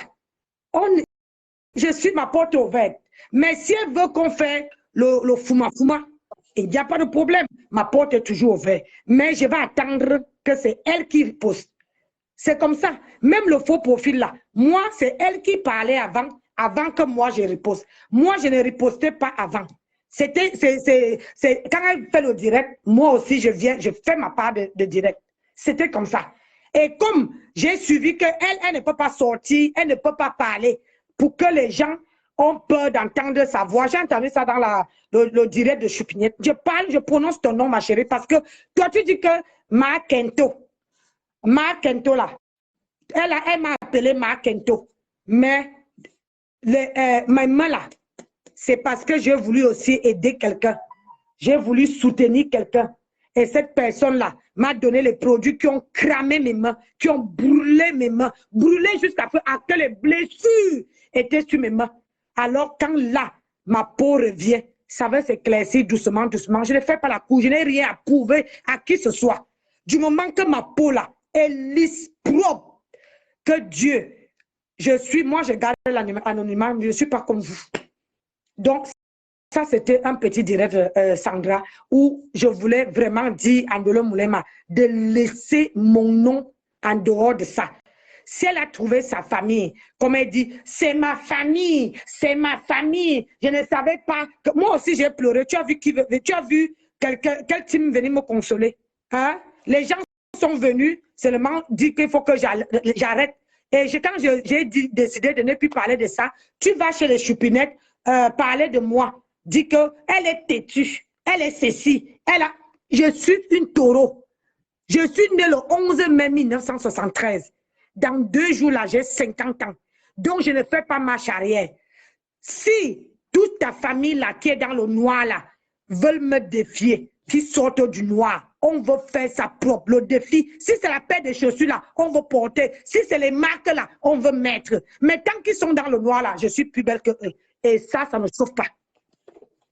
je suis ma porte ouverte. Mais si elle veut qu'on fasse le fuma-fuma, il n'y a pas de problème. Ma porte est toujours ouverte. Mais je vais attendre que c'est elle qui riposte. C'est comme ça. Même le faux profil là, moi, c'est elle qui parlait avant que moi je riposte. Moi, je ne ripostais pas avant. C'est quand elle fait le direct, moi aussi, je fais ma part de direct. C'était comme ça. Et comme j'ai suivi qu'elle ne peut pas sortir, elle ne peut pas parler pour que les gens ont peur d'entendre sa voix. J'ai entendu ça dans le direct de Choupinette. Je parle, je prononce ton nom, ma chérie, parce que toi, tu dis que Ma Kento là, elle m'a appelé Ma Kento. Mais mes mains là, c'est parce que j'ai voulu aussi aider quelqu'un. J'ai voulu soutenir quelqu'un. Et cette personne-là m'a donné les produits qui ont cramé mes mains, qui ont brûlé mes mains, brûlé jusqu'à que les blessures étaient sur mes mains. Alors quand là, ma peau revient, ça va s'éclaircir doucement, doucement. Je ne fais pas la cour, je n'ai rien à prouver à qui que ce soit. Du moment que ma peau là est lisse, propre, que Dieu, moi je garde l'anonymat, je ne suis pas comme vous. Donc, ça, c'était un petit direct, Sandra, où je voulais vraiment dire à Ndolo Moulema de laisser mon nom en dehors de ça. Si elle a trouvé sa famille, comme elle dit, c'est ma famille, c'est ma famille. Je ne savais pas que moi aussi j'ai pleuré. Tu as vu quel team venir me consoler? Hein? Les gens sont venus seulement dire qu'il faut que j'arrête. Et quand j'ai décidé de ne plus parler de ça, tu vas chez les choupinettes parler de moi. Dit qu'elle est têtue, elle est ceci, je suis une taureau. Je suis née le 11 mai 1973. Dans 2 jours là, j'ai 50 ans. Donc je ne fais pas marche arrière. Si toute ta famille là qui est dans le noir là veulent me défier, qui sortent du noir, on veut faire ça propre, le défi. Si c'est la paire de chaussures là, on veut porter. Si c'est les marques là, on veut mettre. Mais tant qu'ils sont dans le noir là, je suis plus belle que eux. Et ça ne sauve pas.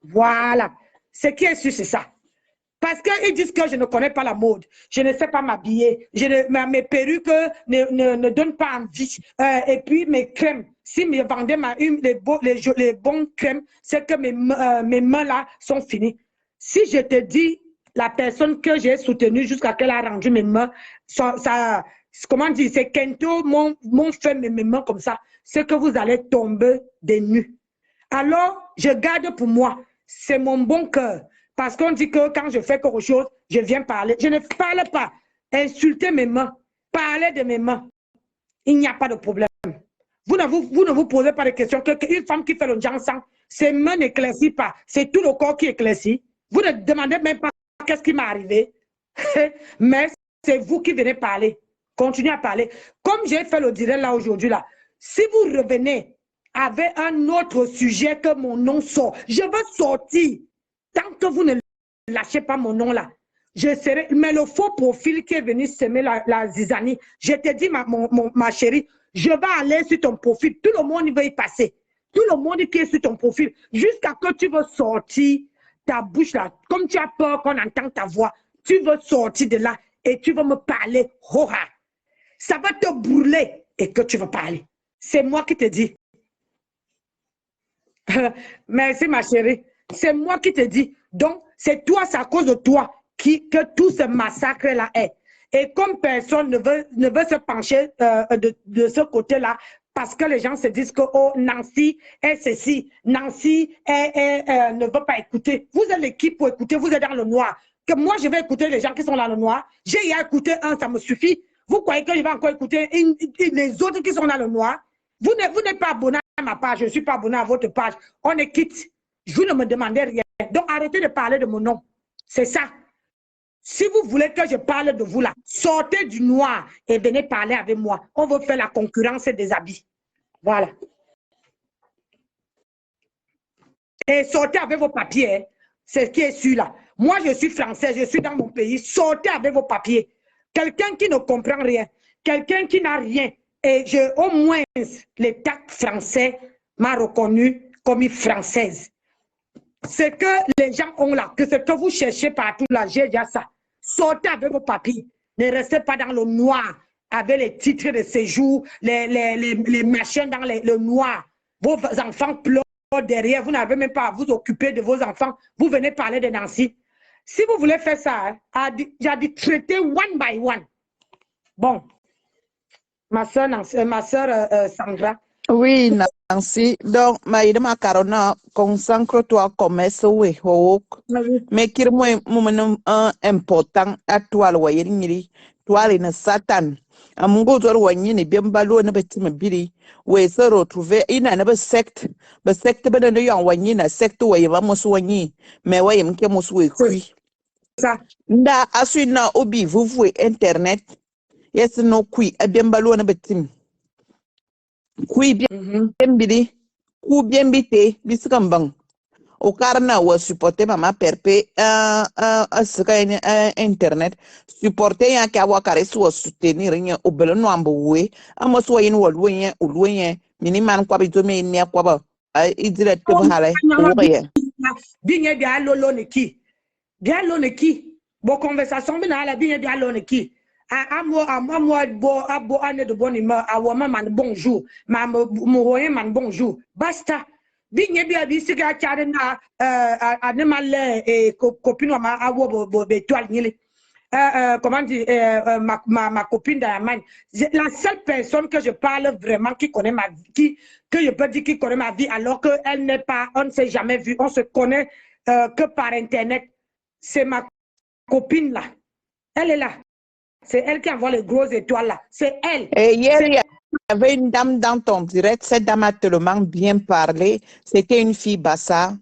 Voilà. Ce qui est sûr, c'est ça. Parce qu'ils disent que je ne connais pas la mode. Je ne sais pas m'habiller. Mes perruques ne donnent pas envie. Et puis mes crèmes. Si me vendais les bons crèmes, c'est que mes mains là sont finies. Si je te dis la personne que j'ai soutenue jusqu'à qu'elle a rendu mes mains, comment dire, c'est Kento m'ont fait mes mains comme ça. C'est que vous allez tomber des nues. Alors, je garde pour moi. C'est mon bon cœur. Parce qu'on dit que quand je fais quelque chose, je viens parler. Je ne parle pas. Insulter mes mains. Parler de mes mains. Il n'y a pas de problème. Vous ne vous posez pas de questions. Une femme qui fait le jansan, ses mains n'éclaircissent pas. C'est tout le corps qui éclaircit. Vous ne demandez même pas qu'est-ce qui m'est arrivé. Mais c'est vous qui venez parler. Continuez à parler. Comme j'ai fait le direct là aujourd'hui, là, si vous revenez avec un autre sujet que mon nom sort, je veux sortir. Tant que vous ne lâchez pas mon nom là, je serai. Mais le faux profil qui est venu semer la zizanie, je te dis, ma chérie, je vais aller sur ton profil. Tout le monde va y passer. Tout le monde qui est sur ton profil. Jusqu'à que tu veux sortir ta bouche là. Comme tu as peur qu'on entende ta voix, tu veux sortir de là et tu veux me parler. Hora. Ça va te brûler et que tu veux parler. C'est moi qui te dis. Merci ma chérie. C'est moi qui te dis. Donc, c'est toi, c'est à cause de toi que tout ce massacre-là est. Et comme personne ne veut se pencher de ce côté-là, parce que les gens se disent que oh, Nancy est ceci, Nancy ne veut pas écouter. Vous êtes l'équipe pour écouter, vous êtes dans le noir. Que moi, je vais écouter les gens qui sont dans le noir. J'ai écouté un, ça me suffit. Vous croyez que je vais encore écouter les autres qui sont dans le noir? Vous n'êtes pas abonné à ma page, je ne suis pas abonné à votre page. On est quitte. Vous ne me demandez rien. Donc, arrêtez de parler de mon nom. C'est ça. Si vous voulez que je parle de vous là, sortez du noir et venez parler avec moi. On veut faire la concurrence des habits. Voilà. Et sortez avec vos papiers. Hein. C'est ce qui est sûr là. Moi, je suis française, je suis dans mon pays. Sortez avec vos papiers. Quelqu'un qui ne comprend rien, quelqu'un qui n'a rien. Et au moins, l'État français m'a reconnue comme une Française. Ce que les gens ont là, que ce que vous cherchez partout là, j'ai déjà ça. Sortez avec vos papiers. Ne restez pas dans le noir avec les titres de séjour, les machins dans le noir. Vos enfants pleurent derrière. Vous n'avez même pas à vous occuper de vos enfants. Vous venez parler de Nancy. Si vous voulez faire ça, j'ai dit traiter one by one. Bon. Ma soeur Sandra. Oui, Nancy. Donc, Maïda Macarona, consacre-toi comme SOE, mais qui est un important à toi, le voyez, toi, le Satan. À mon goût, le voyez, n'est bien ballot, ne peut me bili, où est se retrouver in another secte, but secte, ben, de yon voyez, na secte, où il va me soigner, mais ouais, me qui me soigner. Ça. Nda, asuna, obi, vous voyez Internet, yes, no, qui, a bien ballot, ne peut Kui bien bili, ku bien bité, bisikambang. Au carna ou supporter maman perpé internet supporter ya ka wakare so soutenir nya obelo no ambowe amo so yin wo luyen miniman kwa bizo me ne kwa ba idire te hale o ye bien bien lolo ne ki bien lo ne ki bo conversation bi na ala bien bien lo ne ki amo bo abo ane de bonima awo man bonjour ma mo man bonjour basta bien bien bi siga chare na ane mal copine ma awo bo étoile nyele comment dire, ma copine d'Allemagne. La seule personne que je parle vraiment qui connaît ma vie, que je peux dire qui connaît ma vie, alors qu'elle n'est pas, on ne s'est jamais vu, on se connaît que par Internet, c'est ma copine là. Elle est là. C'est elle qui envoie les grosses étoiles là. C'est elle. Et hier, il y avait une dame dans ton direct. Cette dame a tellement bien parlé. C'était une fille Bassa.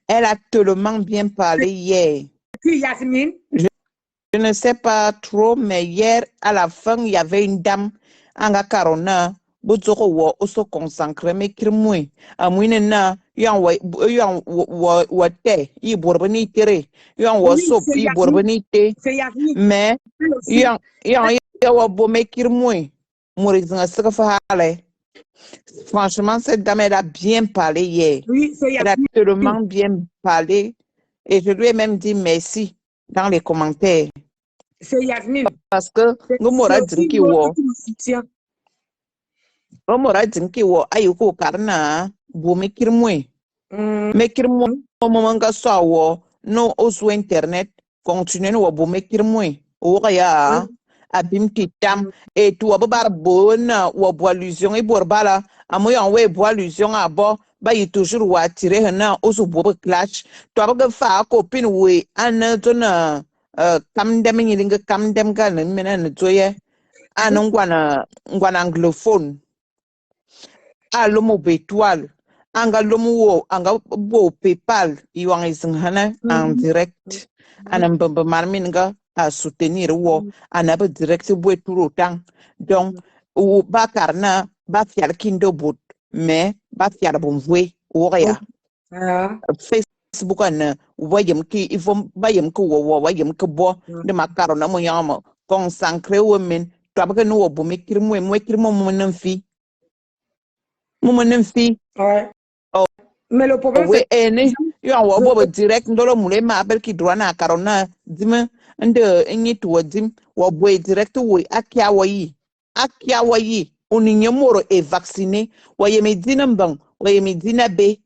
Elle a tellement bien parlé hier. Qui, Yasmine? Je ne sais pas trop, mais hier, à la fin, il y avait une dame, Anga Karona, Buzoko wo oso consacré, mais kirmoué. Amouine na, yan wate, y bourbani tere, yan wa sop, y bourbani te. C'est Yasmine. Mais, yan wa bomé kirmoué. Mourizanga sekafale. Franchement, cette dame, elle a bien parlé hier. Oui, c'est Elle a Yasmine. tellement bien parlé. Et je lui ai même dit merci dans les commentaires. C'est Yasmine. Parce que ngomora dzinki wo ayuko karna bo mekirmwe momanga sawo no osu internet continue no bo mekirmwe o ya abim titam et tu abar bona wo bo allusion e borbala amoya we bo allusion abo ba yi toujours wa tirer na osu bo clash to abaga fa copine we anatona kam dem nyilinga kam dem ga na mena na toye ngwana anglophone alomo betual anga lomo wo anga bo PayPal iwang isinghana en direct anambamba marminga a soutenir wo anaba direct bo turo tang donc ou bakarna ba fiar kindo bot mais ba fiar bon vwe wo ya Facebook na wayem ki ivom bayem ko wo wayem ko bo de makaro na mo yama consacré women to abaga no bo mekir mo mo nanfi ouais oh mais le problème c'est ene yo wo bo direct ndolo mule ma abel ki droana karona dim ande enyi to dim wo bo direct wo akia wayi oninye moro e vacciné wayem dina mbang wayem dina be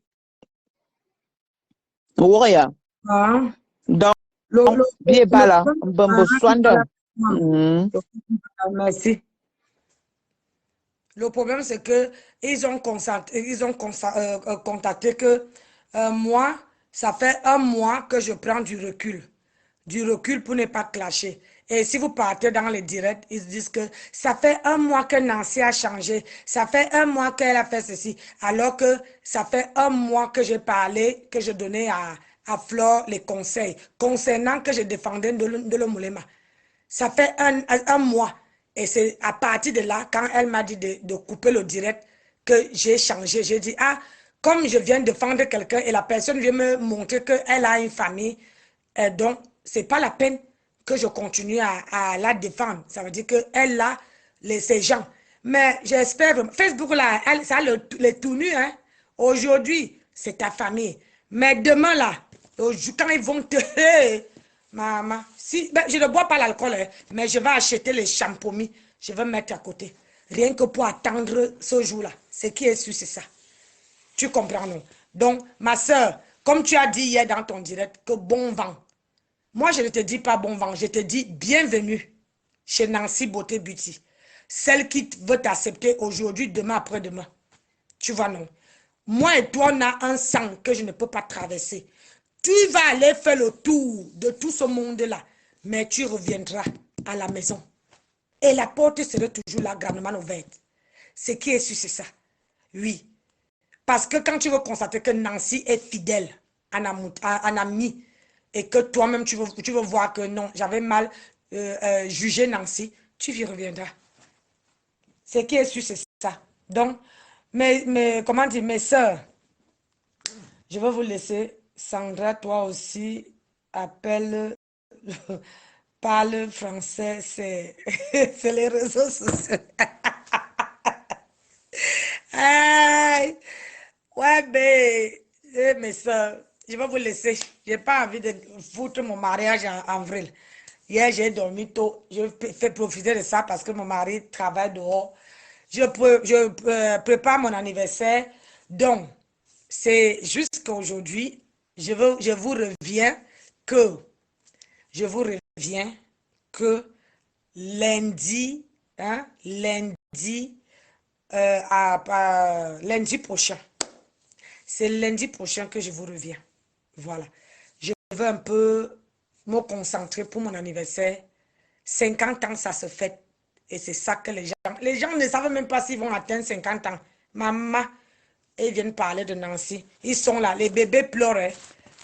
Ouaya. Donc, bien bala, bambo swanda. Merci. Le problème, c'est que ils ont contacté que moi, ça fait un mois que je prends du recul. Du recul pour ne pas clasher. Et si vous partez dans les directs, ils disent que ça fait un mois que Nancy a changé. Ça fait un mois qu'elle a fait ceci. Alors que ça fait un mois que j'ai parlé, que je donnais à Flore les conseils concernant que je défendais de l'Omoulema. Ça fait un mois. Et c'est à partir de là, quand elle m'a dit de couper le direct, que j'ai changé. J'ai dit, ah, comme je viens défendre quelqu'un et la personne vient me montrer qu'elle a une famille, donc, c'est pas la peine que je continue à la défendre. Ça veut dire qu'elle a ces gens. Mais j'espère, Facebook, là, ça a les tout nus. Hein? Aujourd'hui, c'est ta famille. Mais demain, là, quand ils vont te... maman, si, ben, je ne bois pas l'alcool, hein, mais je vais acheter les champomis. Je vais mettre à côté. Rien que pour attendre ce jour-là. Ce qui est sûr, c'est ça. Tu comprends, non? Donc, ma soeur, comme tu as dit hier dans ton direct, que bon vent. Moi, je ne te dis pas bon vent, je te dis bienvenue chez Nancy Beauté Beauty. Celle qui veut t'accepter aujourd'hui, demain, après-demain. Tu vois, non? Moi et toi, on a un sang que je ne peux pas traverser. Tu vas aller faire le tour de tout ce monde-là, mais tu reviendras à la maison. Et la porte sera toujours là, grandement ouverte. Ce qui est sûr, c'est ça. Oui. Parce que quand tu veux constater que Nancy est fidèle en ami, et que toi-même, tu veux voir que non, j'avais mal jugé Nancy, tu y reviendras. Ce qui est sûr, c'est ça. Donc, comment dire, mes soeurs, je vais vous laisser. Sandra, toi aussi, appelle, parle français, c'est c'est les réseaux sociaux. Aïe. Ouais, mais, mes soeurs, je vais vous laisser. Je n'ai pas envie de foutre mon mariage en avril. Hier, j'ai dormi tôt. Je fais profiter de ça parce que mon mari travaille dehors. Je prépare mon anniversaire. Donc, c'est jusqu'à aujourd'hui, je vous reviens que, je vous reviens que lundi, hein, lundi prochain. C'est lundi prochain que je vous reviens. Voilà. Je veux un peu me concentrer pour mon anniversaire. 50 ans, ça se fête. Et c'est ça que les gens ne savent même pas s'ils vont atteindre 50 ans. Maman, ils viennent parler de Nancy. Ils sont là. Les bébés pleurent. Hein.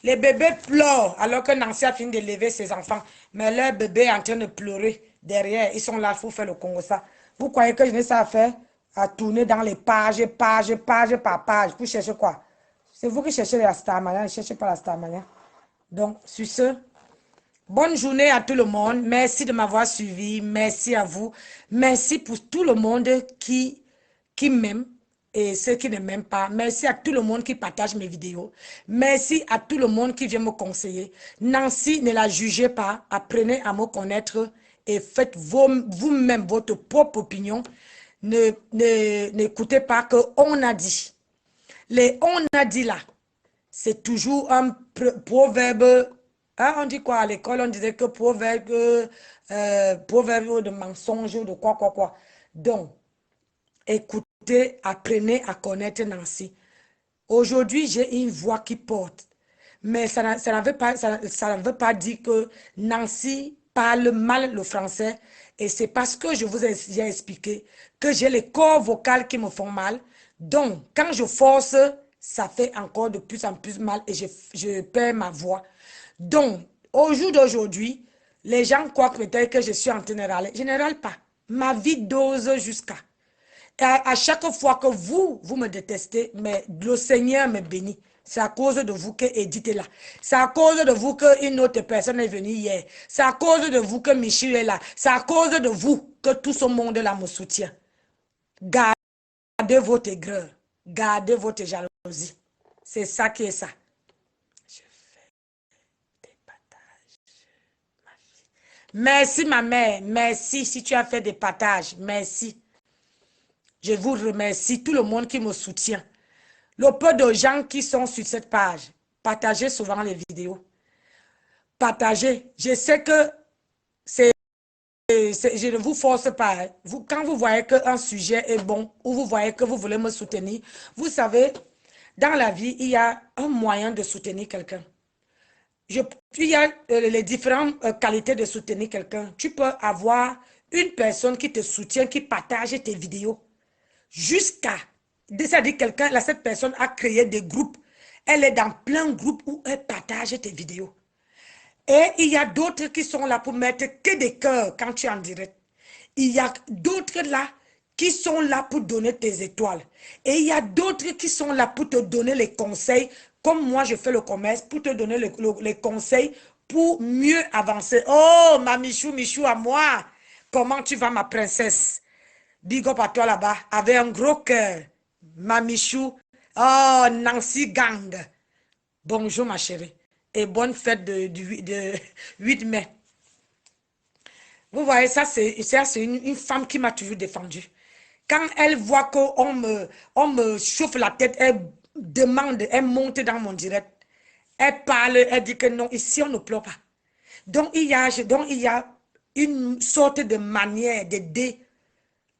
Les bébés pleurent alors que Nancy a fini d'élever ses enfants. Mais leur bébé est en train de pleurer derrière. Ils sont là, il faut faire le Congo ça. Vous croyez que je n'ai ça à faire? À tourner dans les pages par page. Pour chercher quoi? C'est vous qui cherchez la Starmania, ne cherchez pas la Starmania. Donc, sur ce, bonne journée à tout le monde. Merci de m'avoir suivi. Merci à vous. Merci pour tout le monde qui m'aime et ceux qui ne m'aiment pas. Merci à tout le monde qui partage mes vidéos. Merci à tout le monde qui vient me conseiller. Nancy, ne la jugez pas. Apprenez à me connaître et faites vous-même votre propre opinion. N'écoutez pas que on a dit. Les on a dit là, c'est toujours un proverbe. Hein, on dit quoi à l'école? On disait que proverbe de mensonge, de quoi. Donc, écoutez, apprenez à connaître Nancy. Aujourd'hui, j'ai une voix qui porte. Mais ça ne veut pas dire que Nancy parle mal le français. Et c'est parce que je vous ai expliqué que j'ai les cordes vocales qui me font mal. Donc, quand je force, ça fait encore de plus en plus mal et je perds ma voix. Donc, au jour d'aujourd'hui, les gens croient peut-être que je suis en train de râler. Je ne râle pas. Ma vie dose jusqu'à. À chaque fois que vous me détestez, mais le Seigneur me bénit. C'est à cause de vous que Edith est là. C'est à cause de vous qu'une autre personne est venue hier. C'est à cause de vous que Michel est là. C'est à cause de vous que tout ce monde-là me soutient. Gardez votre aigreur. Gardez votre jalousie. C'est ça qui est ça. Je fais des partages. Merci ma mère. Merci si tu as fait des partages. Merci. Je vous remercie, tout le monde qui me soutient. Le peu de gens qui sont sur cette page, partagez souvent les vidéos. Partagez. Je sais que je ne vous force pas. Hein. Quand vous voyez qu'un sujet est bon ou vous voyez que vous voulez me soutenir, vous savez, dans la vie, il y a un moyen de soutenir quelqu'un. Il y a les différentes qualités de soutenir quelqu'un. Tu peux avoir une personne qui te soutient, qui partage tes vidéos. Jusqu'à, c'est-à-dire quelqu'un, cette personne a créé des groupes. Elle est dans plein de groupes où elle partage tes vidéos. Et il y a d'autres qui sont là pour mettre que des cœurs quand tu es en direct. Il y a d'autres là qui sont là pour donner tes étoiles. Et il y a d'autres qui sont là pour te donner les conseils, comme moi je fais le commerce, pour te donner les conseils pour mieux avancer. Oh, ma Michou à moi, comment tu vas ma princesse? Big up à toi là-bas, avec un gros cœur. Ma Michou. Oh, Nancy Gang. Bonjour ma chérie. Et bonne fête de 8 mai. Vous voyez, ça c'est une femme qui m'a toujours défendue. Quand elle voit qu'on me chauffe la tête, elle demande, elle monte dans mon direct. Elle parle, elle dit que non, ici on ne pleure pas. Donc il y a une sorte de manière d'aider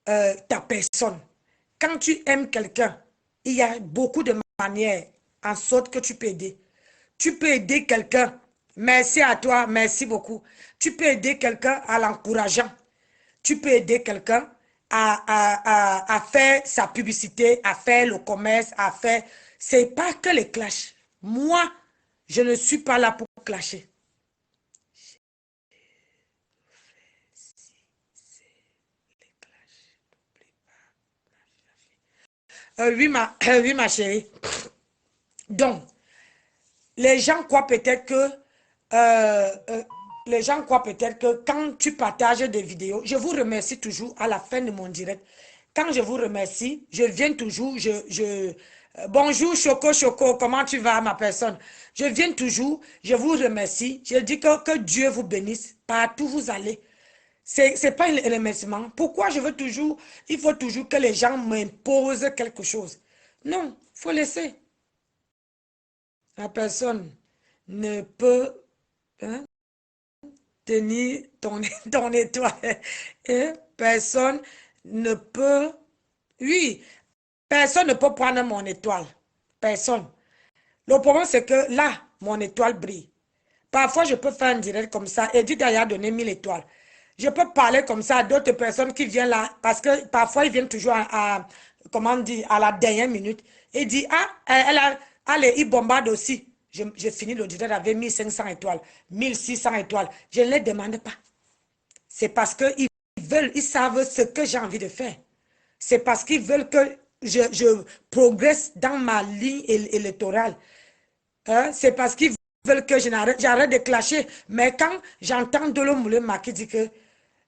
ta personne. Quand tu aimes quelqu'un, il y a beaucoup de manières en sorte que tu peux aider. Tu peux aider quelqu'un. Merci à toi, merci beaucoup. Tu peux aider quelqu'un en l'encourageant. Tu peux aider quelqu'un à faire sa publicité, à faire le commerce, à faire... C'est pas que les clashs. Moi, je ne suis pas là pour clasher. Oui, ma chérie. Donc, les gens croient peut-être que quand tu partages des vidéos, je vous remercie toujours à la fin de mon direct. Quand je vous remercie, je viens toujours, bonjour Choco Choco, comment tu vas ma personne? Je viens toujours, je vous remercie, je dis que Dieu vous bénisse, partout vous allez. C'est pas un remerciement. Pourquoi je veux toujours, il faut toujours que les gens m'imposent quelque chose. Non, il faut laisser. La personne ne peut tenir ton étoile. Et personne ne peut, oui, personne ne peut prendre mon étoile. Personne. Le problème, c'est que là, mon étoile brille. Parfois, je peux faire un direct comme ça. Edith a donné 1000 étoiles. Je peux parler comme ça à d'autres personnes qui viennent là, parce que parfois, ils viennent toujours comment dire, à la dernière minute. Et dit, ah, allez, ils bombardent aussi. Je finis le direct avec 1500 étoiles, 1600 étoiles. Je ne les demande pas. C'est parce qu'ils veulent, ils savent ce que j'ai envie de faire. C'est parce qu'ils veulent que je progresse dans ma ligne électorale. C'est parce qu'ils veulent que j'arrête de clasher. Mais quand j'entends Dolo Moulema qui dit que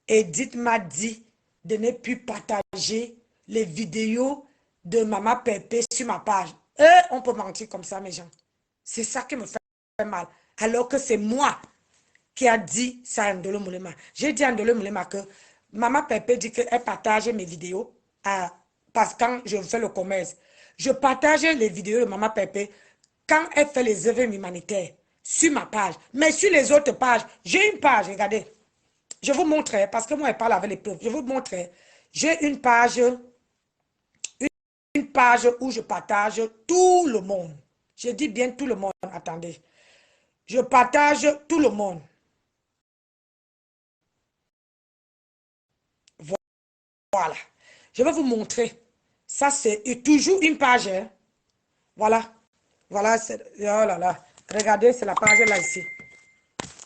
Edith m'a dit de ne plus partager les vidéos de Maman Pépé sur ma page. On peut mentir comme ça, mes gens. C'est ça qui me fait mal. Alors que c'est moi qui a dit ça à Ndolo Moulema. J'ai dit à Ndolo Moulema que Maman Pépé dit qu'elle partage mes vidéos parce que quand je fais le commerce. Je partage les vidéos de Maman Pépé quand elle fait les œuvres humanitaires sur ma page. Mais sur les autres pages, j'ai une page, regardez. Je vous montrerai, parce que moi, je parle avec les preuves. Je vous montrerai. J'ai une page où je partage tout le monde. Je dis bien tout le monde. Attendez. Je partage tout le monde. Voilà. Je vais vous montrer. Ça, c'est toujours une page. Hein. Voilà. Voilà. Oh là là. Regardez, c'est la page là ici.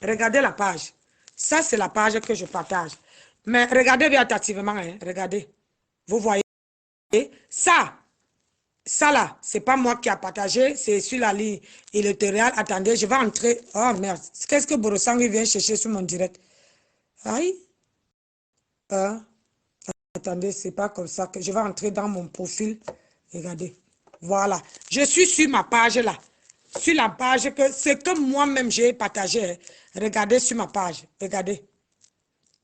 Regardez la page. Ça, c'est la page que je partage. Mais regardez bien attentivement. Hein. Regardez. Vous voyez. Ça là, c'est pas moi qui a partagé. C'est sur la ligne électorale. Attendez, je vais entrer. Oh merde. Qu'est-ce que Borosang vient chercher sur mon direct? Aïe. Attendez, c'est pas comme ça que je vais entrer dans mon profil. Regardez. Voilà. Je suis sur ma page là. Sur la page que c'est que moi-même j'ai partagé. Hein. Regardez sur ma page. Regardez.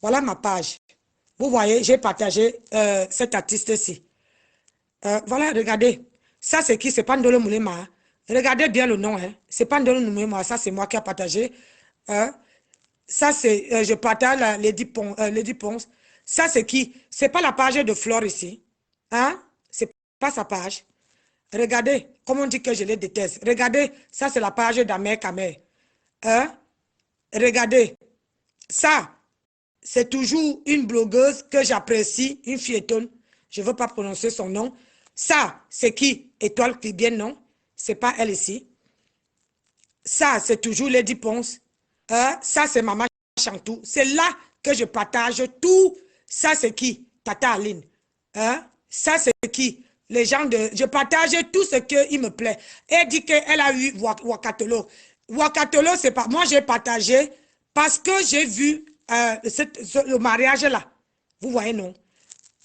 Voilà ma page. Vous voyez, j'ai partagé cet artiste-ci. Voilà, regardez. Ça, c'est qui? C'est pas Ndolo Moulema. Hein. Regardez bien le nom. Hein. C'est pas Ndolo Moulema. Ça, c'est moi qui ai partagé. Ça, c'est... je partage Lady Ponce. Ça, c'est qui? C'est pas la page de Flore ici. Hein? C'est pas sa page. Regardez, comme on dit que je les déteste. Regardez, ça, c'est la page d'Amer Kamer. Regardez. Ça, c'est toujours une blogueuse que j'apprécie, une filletonne. Je ne veux pas prononcer son nom. Ça, c'est qui? Étoile qui bien, non? C'est pas elle ici. Ça, c'est toujours Lady Ponce. Ça, c'est Maman Chantou. C'est là que je partage tout. Ça, c'est qui? Tata Aline. Ça, c'est qui? Les gens de... Je partage tout ce qui me plaît. Elle dit qu'elle a eu Wakatolo. Wakatolo, c'est pas... Moi, j'ai partagé parce que j'ai vu le mariage là. Vous voyez, non?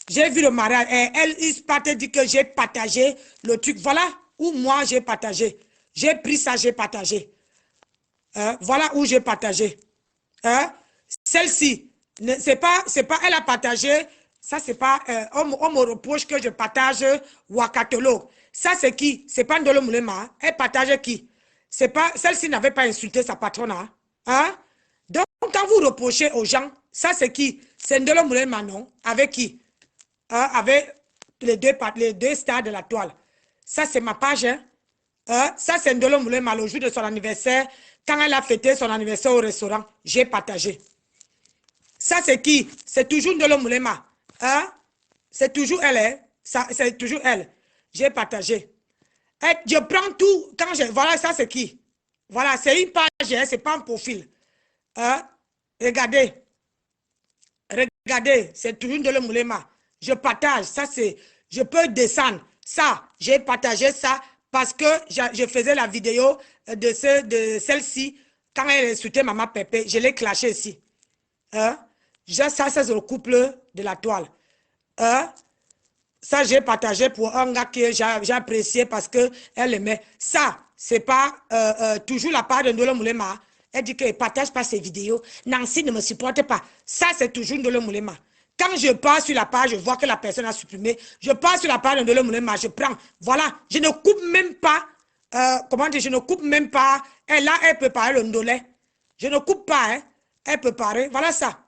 J'ai vu le mariage. Et elle, il dit que j'ai partagé le truc. Voilà où moi, j'ai partagé. J'ai pris ça, j'ai partagé. Voilà où j'ai partagé. Celle-ci, c'est pas, elle a partagé... Ça, c'est pas... on me reproche que je partage Wakatolo. Ça, c'est qui? C'est pas Ndolo Moulema. Elle partage qui? C'est pas... Celle-ci n'avait pas insulté sa patronne. Hein? Donc, quand vous reprochez aux gens, ça, c'est qui? C'est Ndolo Moulema, non? Avec qui? Avec les deux stars de la toile. Ça, c'est ma page. Hein? Ça, c'est Ndolo Moulema, le jour de son anniversaire. Quand elle a fêté son anniversaire au restaurant, j'ai partagé. Ça, c'est qui? C'est toujours Ndolo Moulema. C'est toujours elle, hein? C'est toujours elle. J'ai partagé. Je prends tout. Quand je... Voilà, ça c'est qui? Voilà, c'est une page, hein? C'est pas un profil. Regardez. Regardez, c'est toujours de le Moulema. Je partage. Ça, c'est... Je peux descendre. Ça, j'ai partagé ça parce que je faisais la vidéo de celle-ci, quand elle insultait Maman Pépé, je l'ai clashé ici. Ça, c'est le couple de la toile. Ça, j'ai partagé pour un gars que j'ai apprécié parce qu'elle aimait. Ça, c'est pas toujours la part de Ndolo Moulema. Elle dit qu'elle ne partage pas ses vidéos. Nancy ne me supporte pas. Ça, c'est toujours Ndolo Moulema. Quand je pars sur la page, je vois que la personne a supprimé. Je pars sur la page de Ndolo Moulema, je prends. Voilà, je ne coupe même pas. Comment dire, je ne coupe même pas. Elle, là, elle peut parler le Ndolé. Je ne coupe pas, hein. Elle peut parler. Voilà ça.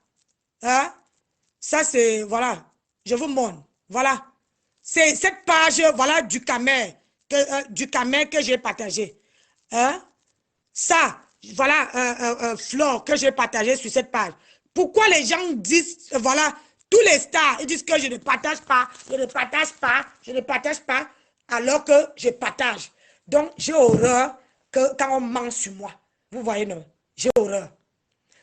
Ça, c'est, voilà. Je vous montre. Voilà. C'est cette page, voilà, du Camer que j'ai partagé. Ça, voilà, Flore, que j'ai partagé sur cette page. Pourquoi les gens disent, voilà, tous les stars, ils disent que je ne partage pas, je ne partage pas, je ne partage pas, alors que je partage. Donc, j'ai horreur que quand on ment sur moi. Vous voyez, non? J'ai horreur.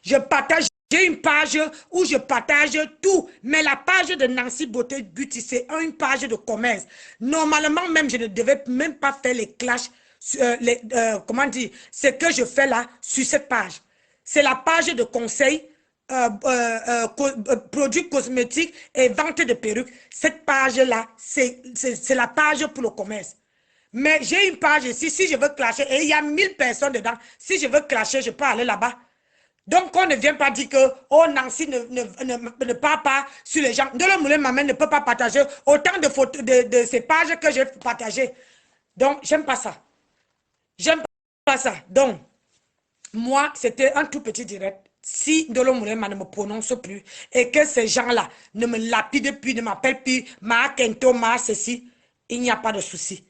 Je partage. J'ai une page où je partage tout, mais la page de Nancy Beauté Beauty, c'est une page de commerce. Normalement, même, je ne devais même pas faire les clashs, comment dire, ce que je fais là, sur cette page. C'est la page de conseil, produits cosmétiques et vente de perruques. Cette page-là, c'est la page pour le commerce. Mais j'ai une page ici, si je veux clasher, et il y a 1000 personnes dedans, si je veux clasher, je peux aller là-bas. Donc, on ne vient pas dire que oh, Nancy ne parle pas sur les gens. Ndolo Moulema ne peut pas partager autant de photos de ces pages que j'ai partagées. Donc, j'aime pas ça. J'aime pas ça. Donc, moi, c'était un tout petit direct. Si Ndolo Moulema ne me prononce plus et que ces gens-là ne me lapident plus, ne m'appellent plus, ma Kento, ma ceci, il n'y a pas de souci.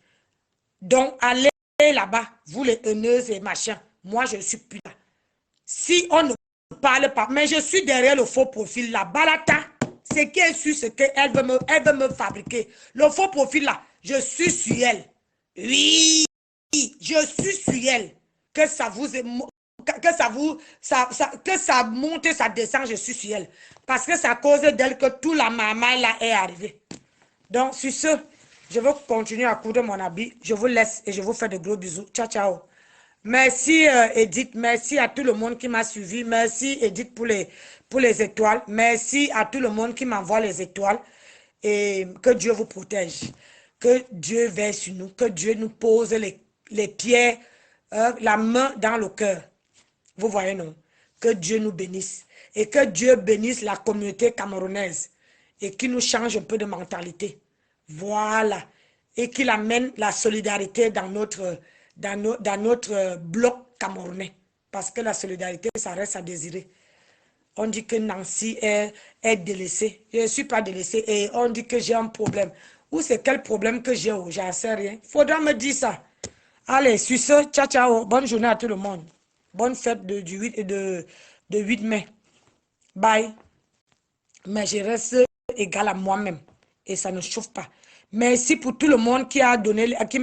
Donc, allez là-bas, vous les haineuses et machin. Moi, je ne suis plus là. Si on ne parle pas, mais je suis derrière le faux profil, la balata, c'est qu'elle suit ce qu'elle veut me fabriquer. Le faux profil là, je suis sur elle. Oui, je suis sur elle. Que ça vous que ça monte, ça descend, je suis sur elle. Parce que c'est à cause d'elle que tout la maman là est arrivé. Donc, sur ce, je vais continuer à coudre mon habit. Je vous laisse et je vous fais de gros bisous. Ciao, ciao. Merci Edith, merci à tout le monde qui m'a suivi. Merci Edith pour les étoiles. Merci à tout le monde qui m'envoie les étoiles. Et que Dieu vous protège. Que Dieu veille sur nous. Que Dieu nous pose les pieds, la main dans le cœur. Vous voyez, non? Que Dieu nous bénisse. Et que Dieu bénisse la communauté camerounaise. Et qu'il nous change un peu de mentalité. Voilà. Et qu'il amène la solidarité dans notre bloc camerounais. Parce que la solidarité, ça reste à désirer. On dit que Nancy est délaissée. Je ne suis pas délaissée. Et on dit que j'ai un problème. Ou c'est quel problème que j'ai? J'en sais rien. Il faudra me dire ça. Allez, sur ce, ciao, ciao. Bonne journée à tout le monde. Bonne fête de 8 mai. Bye. Mais je reste égal à moi-même. Et ça ne chauffe pas. Merci pour tout le monde qui a donné, qui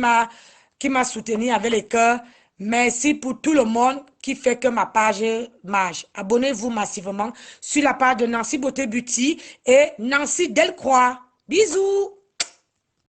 m'a soutenu avec les cœurs. Merci pour tout le monde qui fait que ma page marche. Abonnez-vous massivement sur la page de Nancy Beauté Beauty et Nancy Delcroix. Bisous.